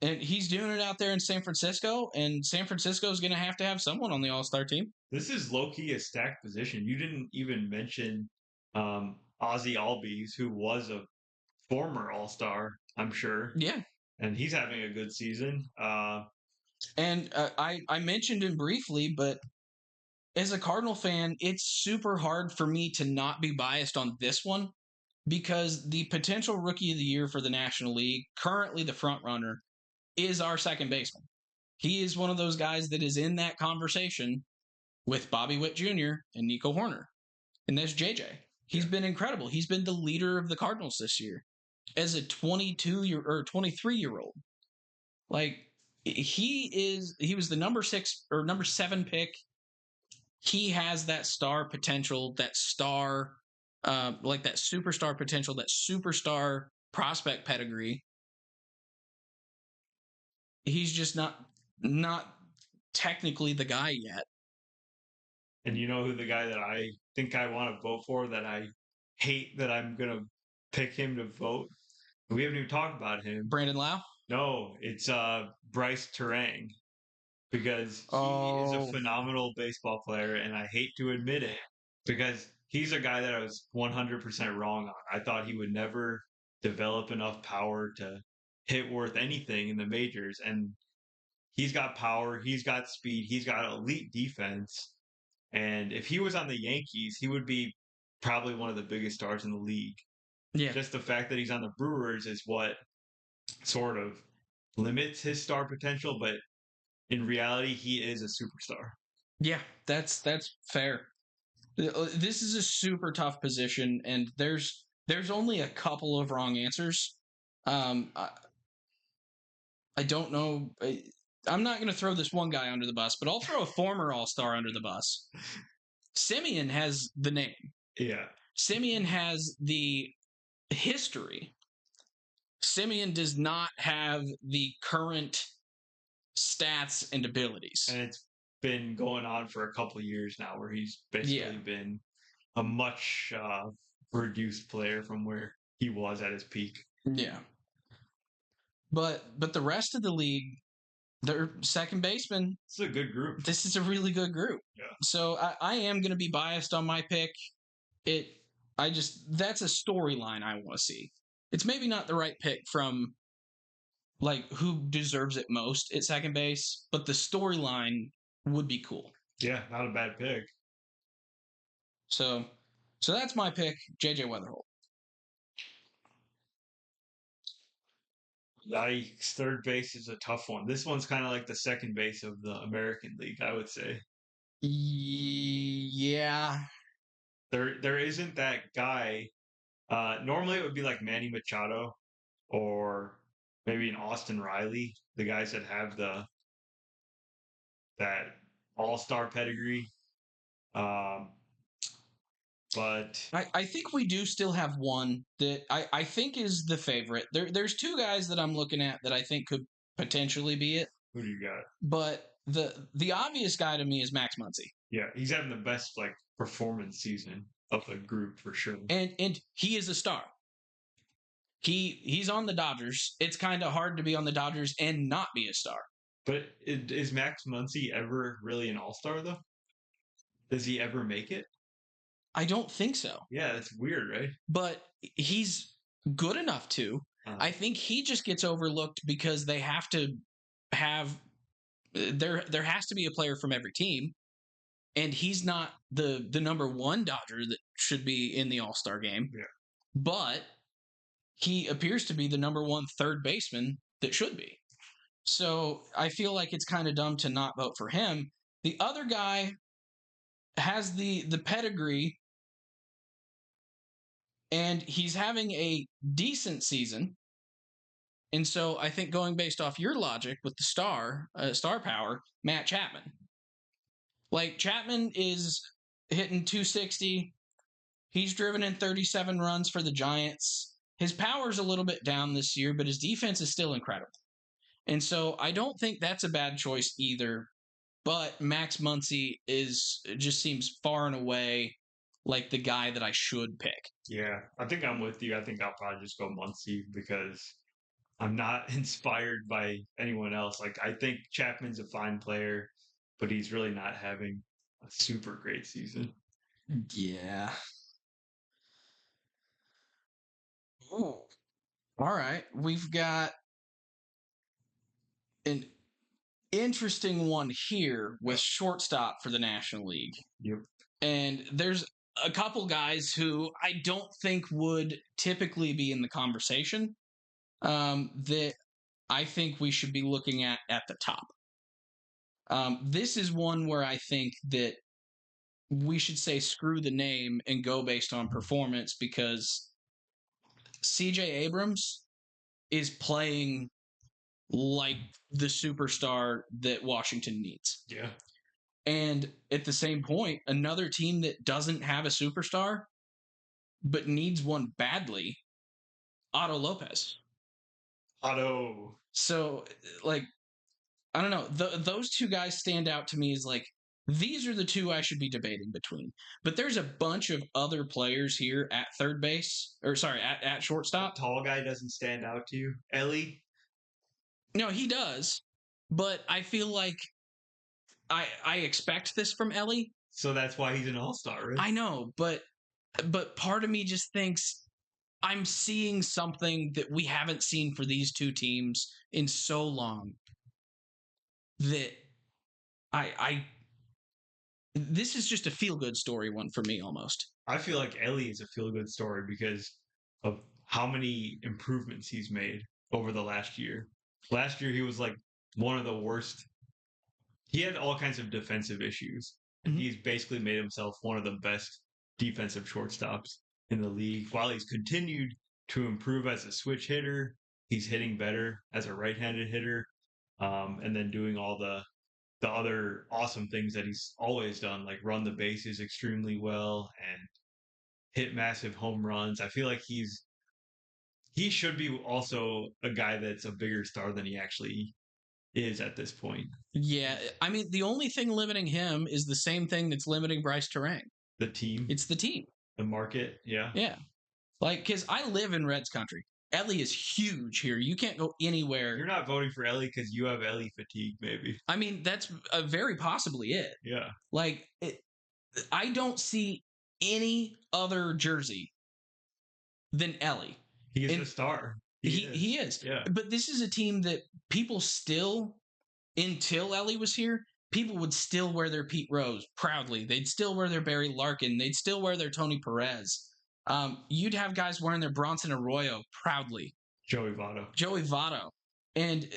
And he's doing it out there in San Francisco, and San Francisco is going to have someone on the All-Star team. This is low-key a stacked position. You didn't even mention Ozzy Albies, who was a former All-Star, I'm sure. Yeah. And he's having a good season. And I mentioned him briefly, but as a Cardinal fan, it's super hard for me to not be biased on this one because the potential rookie of the year for the National League, currently the front runner, is our second baseman. He is one of those guys that is in that conversation with Bobby Witt Jr. and Nico Horner. And that's JJ. He's been incredible. He's been the leader of the Cardinals this year as a 23-year-old. Like he was the number 6 or number 7 pick. He has that star potential, that star, like that superstar potential, that superstar prospect pedigree. He's just not technically the guy yet. And you know who the guy that I think I want to vote for, that I hate that I'm going to pick him to vote? We haven't even talked about him. Brandon Lau? No, it's Bryce Terang, because he is a phenomenal baseball player, and I hate to admit it because he's a guy that I was 100% wrong on. I thought he would never develop enough power to hit worth anything in the majors, and he's got power, he's got speed, he's got elite defense. And if he was on the Yankees, he would be probably one of the biggest stars in the league. Yeah. Just the fact that he's on the Brewers is what sort of limits his star potential, but in reality, he is a superstar. Yeah, that's fair. This is a super tough position, and there's only a couple of wrong answers. I don't know. I'm not going to throw this one guy under the bus, but I'll throw a former All-Star under the bus. Semien has the name. Yeah. Semien has the history. Semien does not have the current stats and abilities. And it's been going on for a couple of years now where he's basically been a much reduced player from where he was at his peak. Yeah. But the rest of the league, they're second baseman. It's a good group. This is a really good group. Yeah. So I am going to be biased on my pick. That's a storyline I want to see. It's maybe not the right pick from like who deserves it most at second base, but the storyline would be cool. Yeah, not a bad pick. So that's my pick, JJ Weatherholt. Yikes, third base is a tough one. This one's kind of like the second base of the American League, I would say. Yeah. There isn't that guy. Normally it would be like Manny Machado or maybe an Austin Riley, the guys that have that all-star pedigree. But I think we do still have one that I think is the favorite. There's two guys that I'm looking at that I think could potentially be it. Who do you got? But the obvious guy to me is Max Muncy. Yeah, he's having the best like performance season of the group for sure. And he is a star. He's on the Dodgers. It's kind of hard to be on the Dodgers and not be a star. But is Max Muncy ever really an all-star though? Does he ever make it? I don't think so. Yeah, that's weird, right? But he's good enough to. I think he just gets overlooked because they have to have there has to be a player from every team, and he's not the number one Dodger that should be in the All-Star game. Yeah. But he appears to be the number one third baseman that should be. So I feel like it's kind of dumb to not vote for him. The other guy has the pedigree, and he's having a decent season. And so I think going based off your logic with the star power, Matt Chapman. Like Chapman is hitting 260. He's driven in 37 runs for the Giants. His power's a little bit down this year, but his defense is still incredible. And so I don't think that's a bad choice either. But Max Muncy just seems far and away like the guy that I should pick. Yeah, I think I'm with you. I think I'll probably just go Muncy because I'm not inspired by anyone else. Like I think Chapman's a fine player, but he's really not having a super great season. Yeah. Ooh. All right. We've got an interesting one here with shortstop for the National League. Yep. And there's a couple guys who I don't think would typically be in the conversation that I think we should be looking at the top. This is one where I think that we should say screw the name and go based on performance because CJ Abrams is playing like the superstar that Washington needs. Yeah. And at the same point, another team that doesn't have a superstar but needs one badly, Otto Lopez. Otto. So, like, I don't know. Those two guys stand out to me as like, these are the two I should be debating between. But there's a bunch of other players here at third base, or sorry, at shortstop. The tall guy doesn't stand out to you. Ellie? No, he does. But I feel like I expect this from Ellie. So that's why he's an all-star, right? I know, but part of me just thinks I'm seeing something that we haven't seen for these two teams in so long that I this is just a feel good story one for me almost. I feel like Ellie is a feel-good story because of how many improvements he's made over the last year. Last year he was like one of the worst. He had all kinds of defensive issues, and he's basically made himself one of the best defensive shortstops in the league. While he's continued to improve as a switch hitter, he's hitting better as a right-handed hitter, and then doing all the other awesome things that he's always done, like run the bases extremely well and hit massive home runs. I feel like he should be also a guy that's a bigger star than he actually is at this point. Yeah, I mean the only thing limiting him is the same thing that's limiting Bryce Terang. The team, It's the team. the market, yeah. Yeah. Like cuz I live in Reds country. Ellie is huge here. You can't go anywhere. You're not voting for Ellie because you have Ellie fatigue, maybe. I mean, that's very possibly it. Yeah. Like, I don't see any other jersey than Ellie. He is a star. He is. Yeah. But this is a team that people still, until Ellie was here, people would still wear their Pete Rose proudly. They'd still wear their Barry Larkin. They'd still wear their Tony Perez. You'd have guys wearing their Bronson Arroyo proudly. Joey Votto. And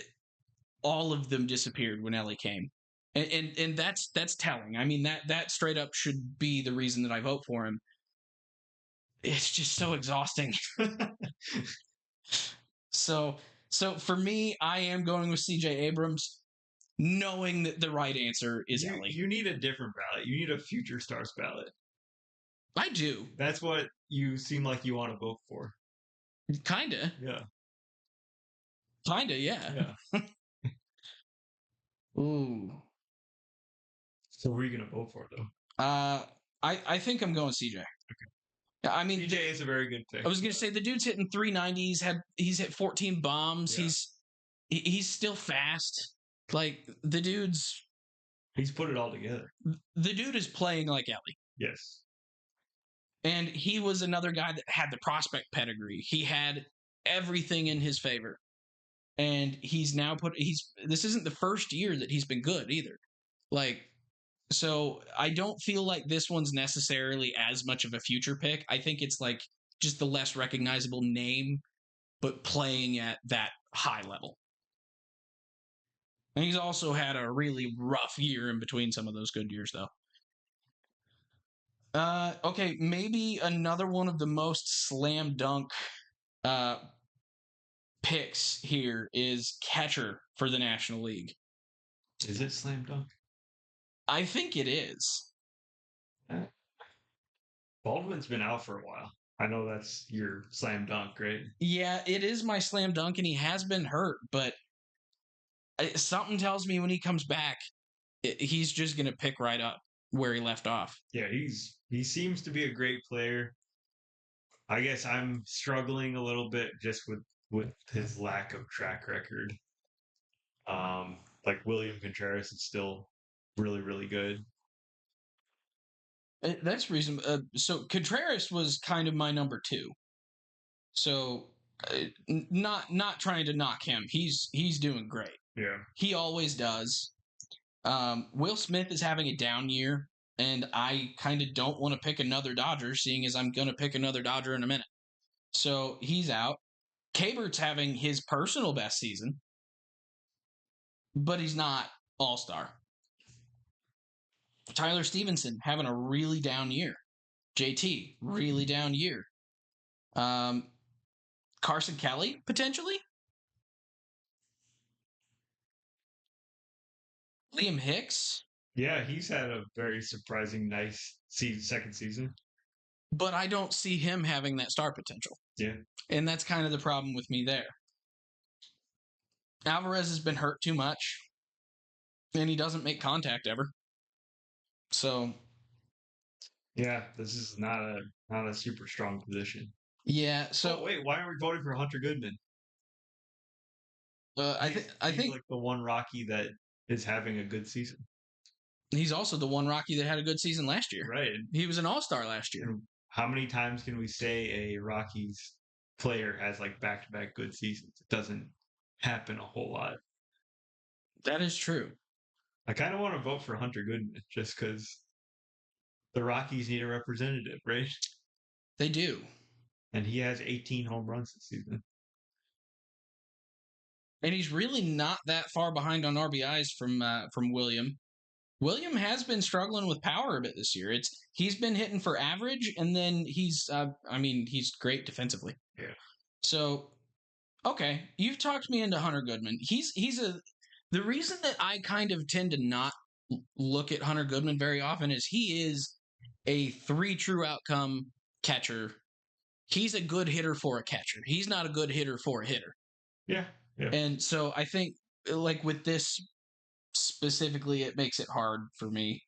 all of them disappeared when Ellie came. And that's telling. I mean, that straight up should be the reason that I vote for him. It's just so exhausting. So for me, I am going with CJ Abrams, knowing that the right answer is Ellie. You need a different ballot. You need a future stars ballot. I do. That's what you seem like you want to vote for. Kinda. Yeah. Kinda, yeah. Ooh. So who are you gonna vote for though? I think I'm going CJ. Okay. I mean, CJ is a very good pick. I was gonna say the dude's hitting 390s. He's hit 14 bombs. Yeah. He's still fast. Like he's put it all together. The dude is playing like Ellie. Yes. And he was another guy that had the prospect pedigree. He had everything in his favor. And he's now this isn't the first year that he's been good either. Like, so I don't feel like this one's necessarily as much of a future pick. I think it's like just the less recognizable name, but playing at that high level. And he's also had a really rough year in between some of those good years, though. Okay, maybe another one of the most slam dunk picks here is catcher for the National League. Is it slam dunk? I think it is. Baldwin's been out for a while. I know that's your slam dunk, right? Yeah, it is my slam dunk, and he has been hurt, but something tells me when he comes back, he's just going to pick right up where he left off. Yeah, he seems to be a great player. I guess I'm struggling a little bit just with with his lack of track record. Like William Contreras is still really, really good. That's reason. So Contreras was kind of my number two. So not trying to knock him. He's doing great. Yeah. He always does. Will Smith is having a down year, and I kind of don't want to pick another Dodger, seeing as I'm going to pick another Dodger in a minute. So he's out. Cabert's having his personal best season, but he's not all star. Tyler Stevenson having a really down year. JT, really down year. Carson Kelly, potentially. Liam Hicks. Yeah, he's had a very surprising, nice second season. But I don't see him having that star potential. Yeah. And that's kind of the problem with me there. Alvarez has been hurt too much, and he doesn't make contact ever. So yeah, this is not a super strong position. Yeah. So wait, why are we voting for Hunter Goodman? I think like the one Rocky that is having a good season. He's also the one Rocky that had a good season last year. Right. He was an all-star last year. And how many times can we say a Rockies player has like back-to-back good seasons? It doesn't happen a whole lot. That is true. I kind of want to vote for Hunter Goodman just because the Rockies need a representative, right? They do. And he has 18 home runs this season. And he's really not that far behind on RBIs from William. William has been struggling with power a bit this year. He's been hitting for average, and then he's great defensively. Yeah. So, okay, you've talked me into Hunter Goodman. The reason that I kind of tend to not look at Hunter Goodman very often is he is a 3 true outcome catcher. He's a good hitter for a catcher. He's not a good hitter for a hitter. Yeah. Yeah. And so I think, like, with this specifically, it makes it hard for me.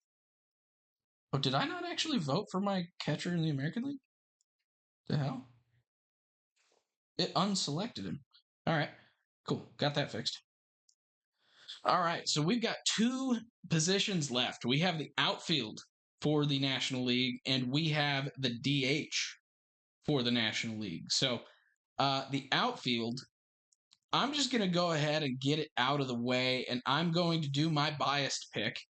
Oh, did I not actually vote for my catcher in the American League? The hell? It unselected him. All right, cool. Got that fixed. All right, so we've got 2 positions left. We have the outfield for the National League, and we have the DH for the National League. So the outfield, I'm just going to go ahead and get it out of the way, and I'm going to do my biased pick.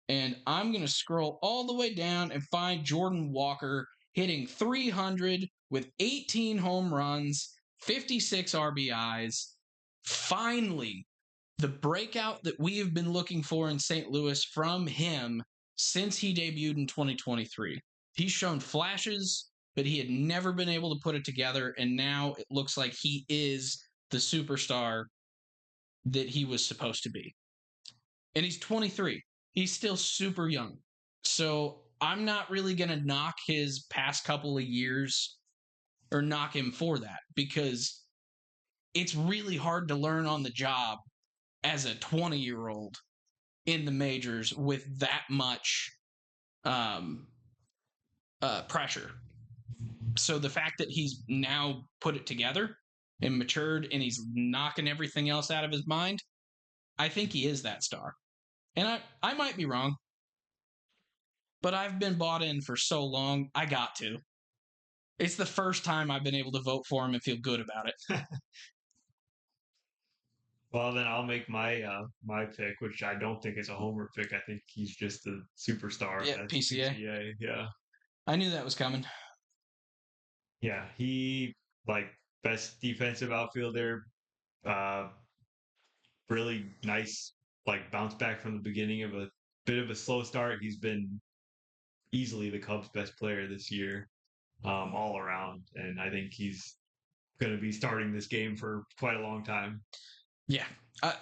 And I'm going to scroll all the way down and find Jordan Walker hitting 300 with 18 home runs, 56 RBIs. Finally, the breakout that we have been looking for in St. Louis from him since he debuted in 2023. He's shown flashes, but he had never been able to put it together, and now it looks like he is the superstar that he was supposed to be. And he's 23. He's still super young. So I'm not really going to knock his past couple of years or knock him for that, because it's really hard to learn on the job as a 20-year-old in the majors with that much pressure. So the fact that he's now put it together and matured and he's knocking everything else out of his mind, I think he is that star. And I might be wrong, but I've been bought in for so long, I got to. It's the first time I've been able to vote for him and feel good about it. Well, then I'll make my pick, which I don't think is a homer pick. I think he's just a superstar. Yeah, PCA. PCA. Yeah. I knew that was coming. Yeah, he like best defensive outfielder. Really nice, like bounce back from the beginning of a bit of a slow start. He's been easily the Cubs' best player this year, all around, and I think he's going to be starting this game for quite a long time. Yeah.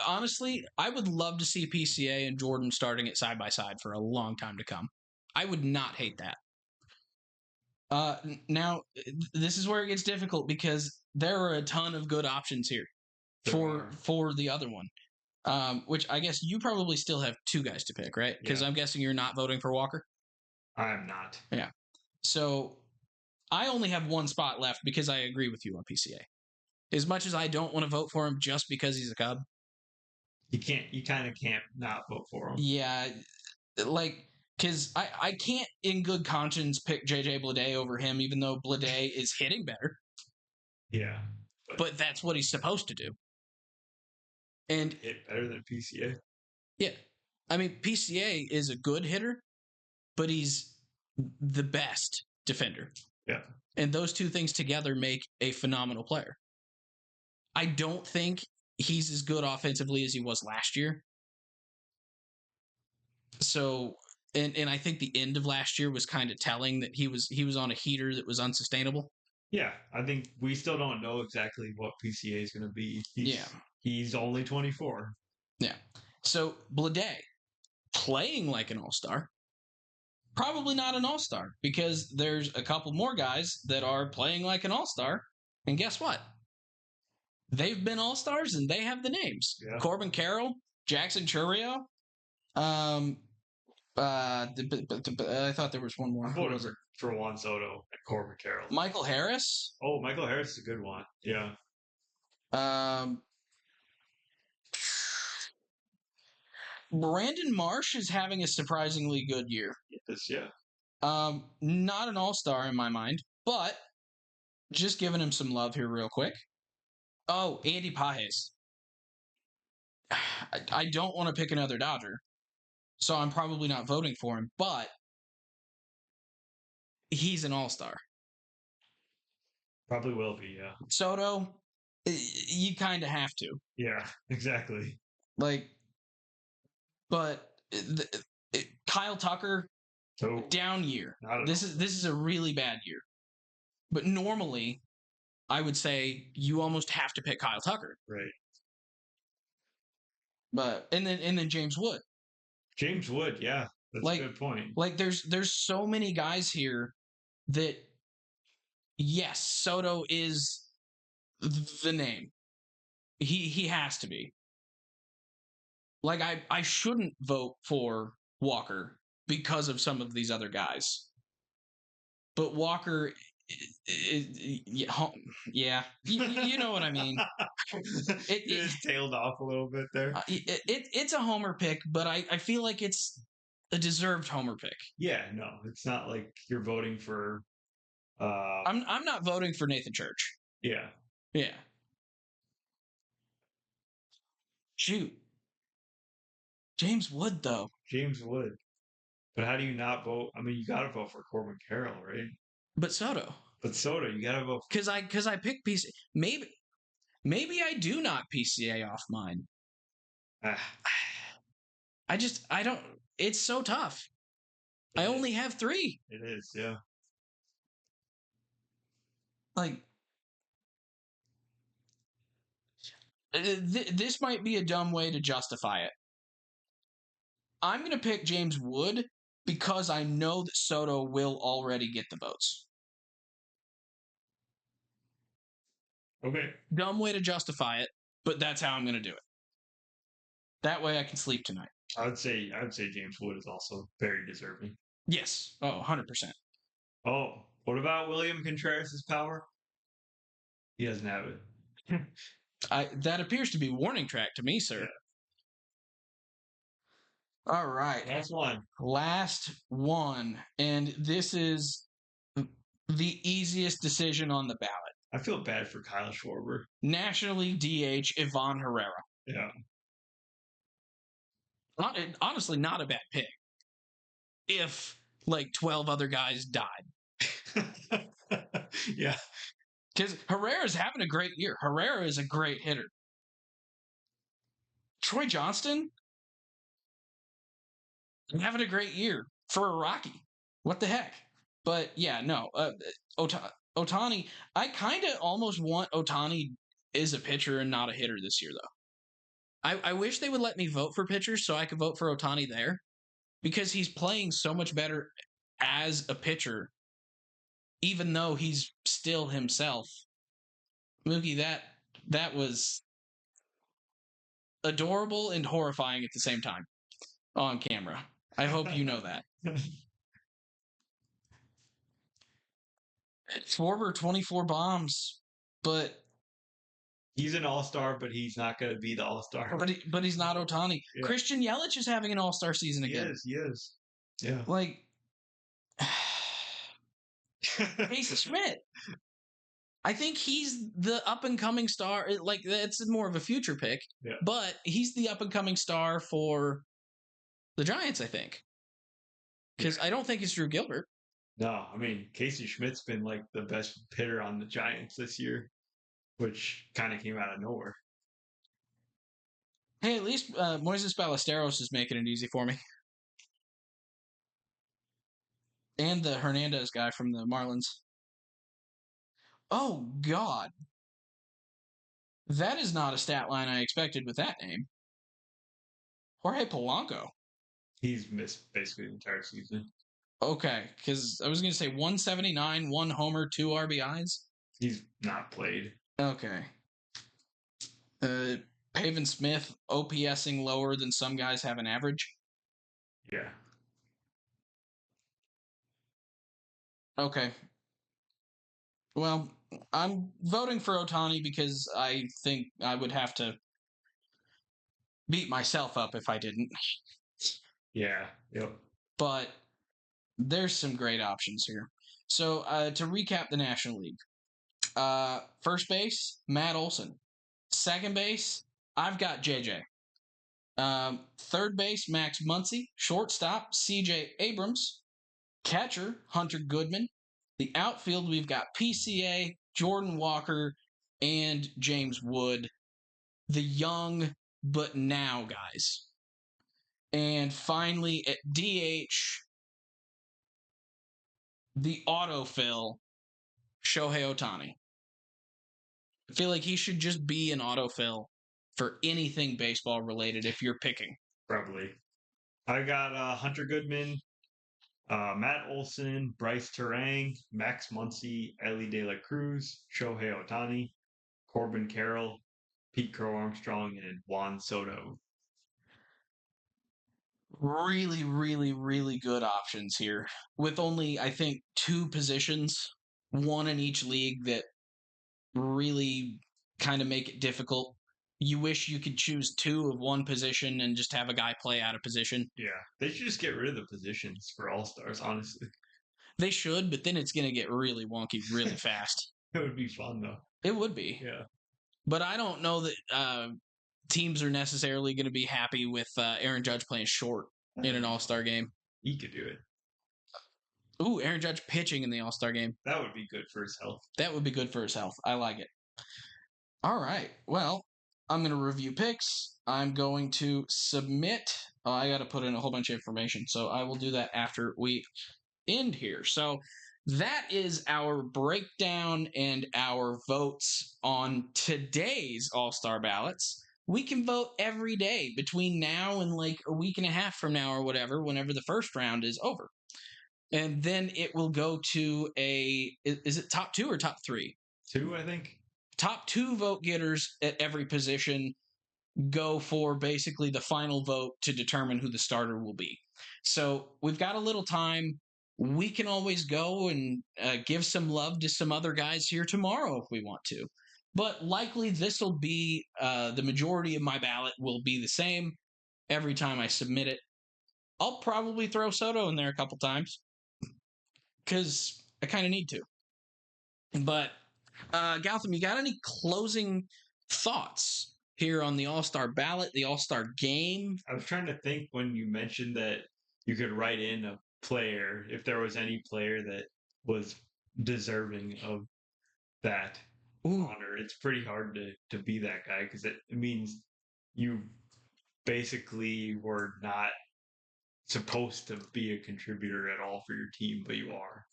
Honestly, I would love to see PCA and Jordan starting it side by side for a long time to come. I would not hate that. Now, this is where it gets difficult because there are a ton of good options here for the other one. Which I guess you probably still have 2 guys to pick, right? Because I'm guessing you're not voting for Walker. I am not. Yeah. So I only have 1 spot left because I agree with you on PCA. As much as I don't want to vote for him just because he's a Cub. You kind of can't not vote for him. Yeah, like, because I can't in good conscience pick JJ Bleday over him, even though Bleday is hitting better. Yeah. But that's what he's supposed to do. And hit better than PCA. Yeah. I mean, PCA is a good hitter, but he's the best defender. Yeah. And those two things together make a phenomenal player. I don't think he's as good offensively as he was last year. So, and I think the end of last year was kind of telling that he was on a heater that was unsustainable. Yeah, I think we still don't know exactly what PCA is going to be. He's only 24. Yeah. So Bleday playing like an all-star, probably not an all-star, because there's a couple more guys that are playing like an all-star, and guess what? They've been all-stars and they have the names. Yeah. Corbin Carroll, Jackson Chourio. I thought there was one more. I'm voting for Juan Soto and Corbin Carroll. Michael Harris. Oh, Michael Harris is a good one. Yeah. Brandon Marsh is having a surprisingly good year. Yes, yeah. Not an all-star in my mind, but just giving him some love here real quick. Oh, Andy Pages. I don't want to pick another Dodger, so I'm probably not voting for him, but he's an all-star. Probably will be, yeah. Soto, you kind of have to. Yeah, exactly. But Kyle Tucker, down year. This is a really bad year. But normally, I would say you almost have to pick Kyle Tucker. Right. But and then James Wood. James Wood, yeah. That's a good point. Like there's so many guys here that, yes, Soto is the name. He has to be. Like I shouldn't vote for Walker because of some of these other guys. But Walker, yeah, you know what I mean. It just tailed off a little bit there. It's a homer pick, but I feel like it's a deserved homer pick. Yeah, no, it's not like you're voting for. I'm not voting for Nathan Church. Yeah. Yeah. Shoot. James Wood, though. James Wood. But how do you not vote? I mean, you got to vote for Corbin Carroll, right? But Soto. You got to vote. Because I picked PCA. Maybe I do knock PCA off mine. I don't. It's so tough. I only have 3. It is, yeah. Like, this might be a dumb way to justify it. I'm going to pick James Wood because I know that Soto will already get the votes. Okay. Dumb way to justify it, but that's how I'm going to do it. That way I can sleep tonight. I would say James Wood is also very deserving. Yes. Oh, 100%. Oh, what about William Contreras' power? He doesn't have it. That appears to be warning track to me, sir. Yeah. All right. Last one. And this is the easiest decision on the ballot. I feel bad for Kyle Schwarber. National League DH Ivan Herrera. Yeah. Honestly, not a bad pick. If, 12 other guys died. Yeah. Because Herrera's having a great year. Herrera is a great hitter. Troy Johnston having a great year for a Rocky. What the heck? But yeah, no. Ohtani, I kind of almost want Ohtani as a pitcher and not a hitter this year, though. I wish they would let me vote for pitchers so I could vote for Ohtani there, because he's playing so much better as a pitcher, even though he's still himself. Mookie, that was adorable and horrifying at the same time on camera. I hope you know that. Schwarber, 24 bombs, but He's an all-star, but he's not going to be the all-star. But he's not Ohtani. Yeah. Christian Yelich is having an all-star season again. He is. Yeah. Like, Casey Schmidt. I think he's the up-and-coming star. Like, that's more of a future pick. Yeah. But he's the up-and-coming star for the Giants, I think. Because I don't think it's Drew Gilbert. No, I mean, Casey Schmidt's been like the best hitter on the Giants this year, which kind of came out of nowhere. Hey, at least Moises Ballesteros is making it easy for me. And the Hernandez guy from the Marlins. Oh, God. That is not a stat line I expected with that name. Jorge Polanco. He's missed basically the entire season. Okay, because I was going to say 179, 1 homer, 2 RBIs. He's not played. Okay. Pavin Smith OPSing lower than some guys have an average. Yeah. Okay. Well, I'm voting for Ohtani because I think I would have to beat myself up if I didn't. Yeah. Yep. But there's some great options here. So to recap the National League, first base, Matt Olson. Second base, I've got JJ. Third base, Max Muncy. Shortstop, CJ Abrams. Catcher, Hunter Goodman. The outfield, we've got PCA, Jordan Walker, and James Wood. The young but now guys. And finally, at DH, the autofill, Shohei Ohtani. I feel like he should just be an autofill for anything baseball related if you're picking. Probably. I got Hunter Goodman, Matt Olson, Bryce Terang, Max Muncy, Ellie De La Cruz, Shohei Ohtani, Corbin Carroll, Pete Crow Armstrong, and Juan Soto. Really, really, really good options here with only, I think, 2 positions, one in each league that really kind of make it difficult. You wish you could choose 2 of one position and just have a guy play out of position. Yeah, they should just get rid of the positions for all-stars, honestly. They should, but then it's going to get really wonky really fast. It would be fun, though. It would be. Yeah. But I don't know that teams are necessarily going to be happy with Aaron Judge playing short in an all-star game. He could do it. Ooh, Aaron Judge pitching in the all-star game. That would be good for his health. That would be good for his health. I like it. All right. Well, I'm going to review picks. I'm going to submit. Oh, I got to put in a whole bunch of information. So I will do that after we end here. So that is our breakdown and our votes on today's All-Star ballots. We can vote every day between now and like a week and a half from now or whatever, whenever the first round is over. And then it will go to is it top 2 or top 3? 2, I think. Top 2 vote getters at every position go for basically the final vote to determine who the starter will be. So we've got a little time. We can always go and give some love to some other guys here tomorrow if we want to. But likely this will be the majority of my ballot will be the same every time I submit it. I'll probably throw Soto in there a couple times because I kind of need to. But Gautam, you got any closing thoughts here on the All-Star ballot, the All-Star game? I was trying to think when you mentioned that you could write in a player, if there was any player that was deserving of that honor. It's pretty hard to be that guy because it means you basically were not supposed to be a contributor at all for your team, but you are.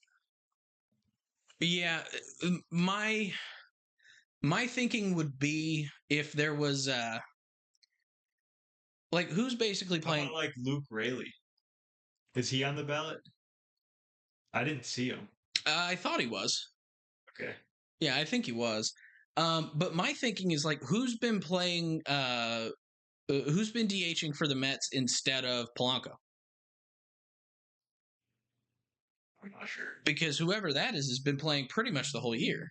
Yeah, my thinking would be if there was like who's basically playing. How about like Luke Raley? Is he on the ballot? I didn't see him. I thought he was. Okay. Yeah, I think he was. But my thinking is like who's been playing who's been DHing for the Mets instead of Polanco? I'm not sure. Because whoever that is has been playing pretty much the whole year.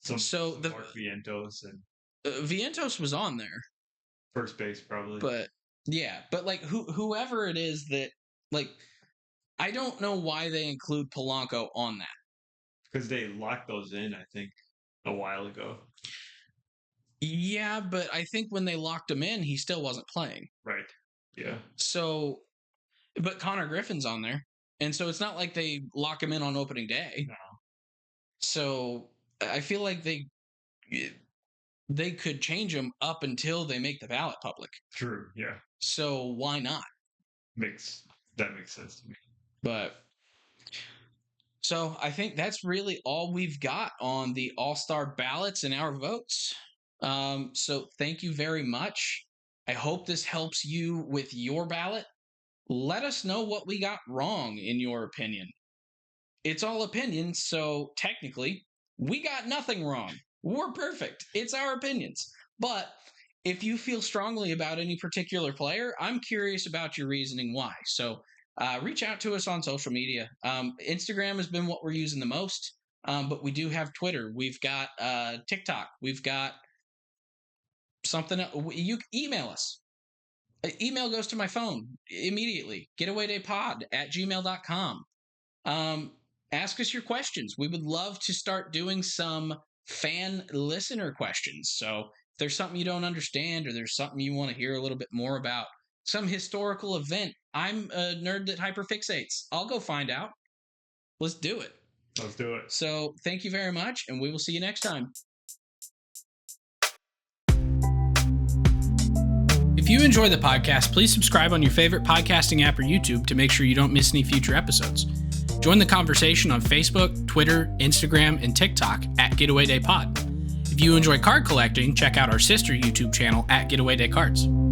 Some the Mark Vientos and Vientos was on there. First base, probably. But yeah, but like whoever it is that like, I don't know why they include Polanco on that. Because they locked those in, I think, a while ago. Yeah, but I think when they locked him in, he still wasn't playing. Right. Yeah. So, but Connor Griffin's on there, and so it's not like they lock him in on opening day. No. So I feel like they could change him up until they make the ballot public. True. Yeah. So why not? That makes sense to me. But so I think that's really all we've got on the All-Star ballots and our votes. So thank you very much. I hope this helps you with your ballot. Let us know what we got wrong in your opinion. It's all opinions, so technically, we got nothing wrong. We're perfect. It's our opinions. But if you feel strongly about any particular player, I'm curious about your reasoning why. So reach out to us on social media. Instagram has been what we're using the most, but we do have Twitter. We've got TikTok. We've got something else. You email us. Email goes to my phone immediately. getawaydaypod@gmail.com. Ask us your questions. We would love to start doing some fan listener questions. So if there's something you don't understand or there's something you want to hear a little bit more about, some historical event, I'm a nerd that hyperfixates. I'll go find out. Let's do it. Let's do it. So thank you very much, and we will see you next time. If you enjoy the podcast, please subscribe on your favorite podcasting app or YouTube to make sure you don't miss any future episodes. Join the conversation on Facebook, Twitter, Instagram, and TikTok @GetawayDayPod. If you enjoy card collecting, check out our sister YouTube channel @GetawayDayCards.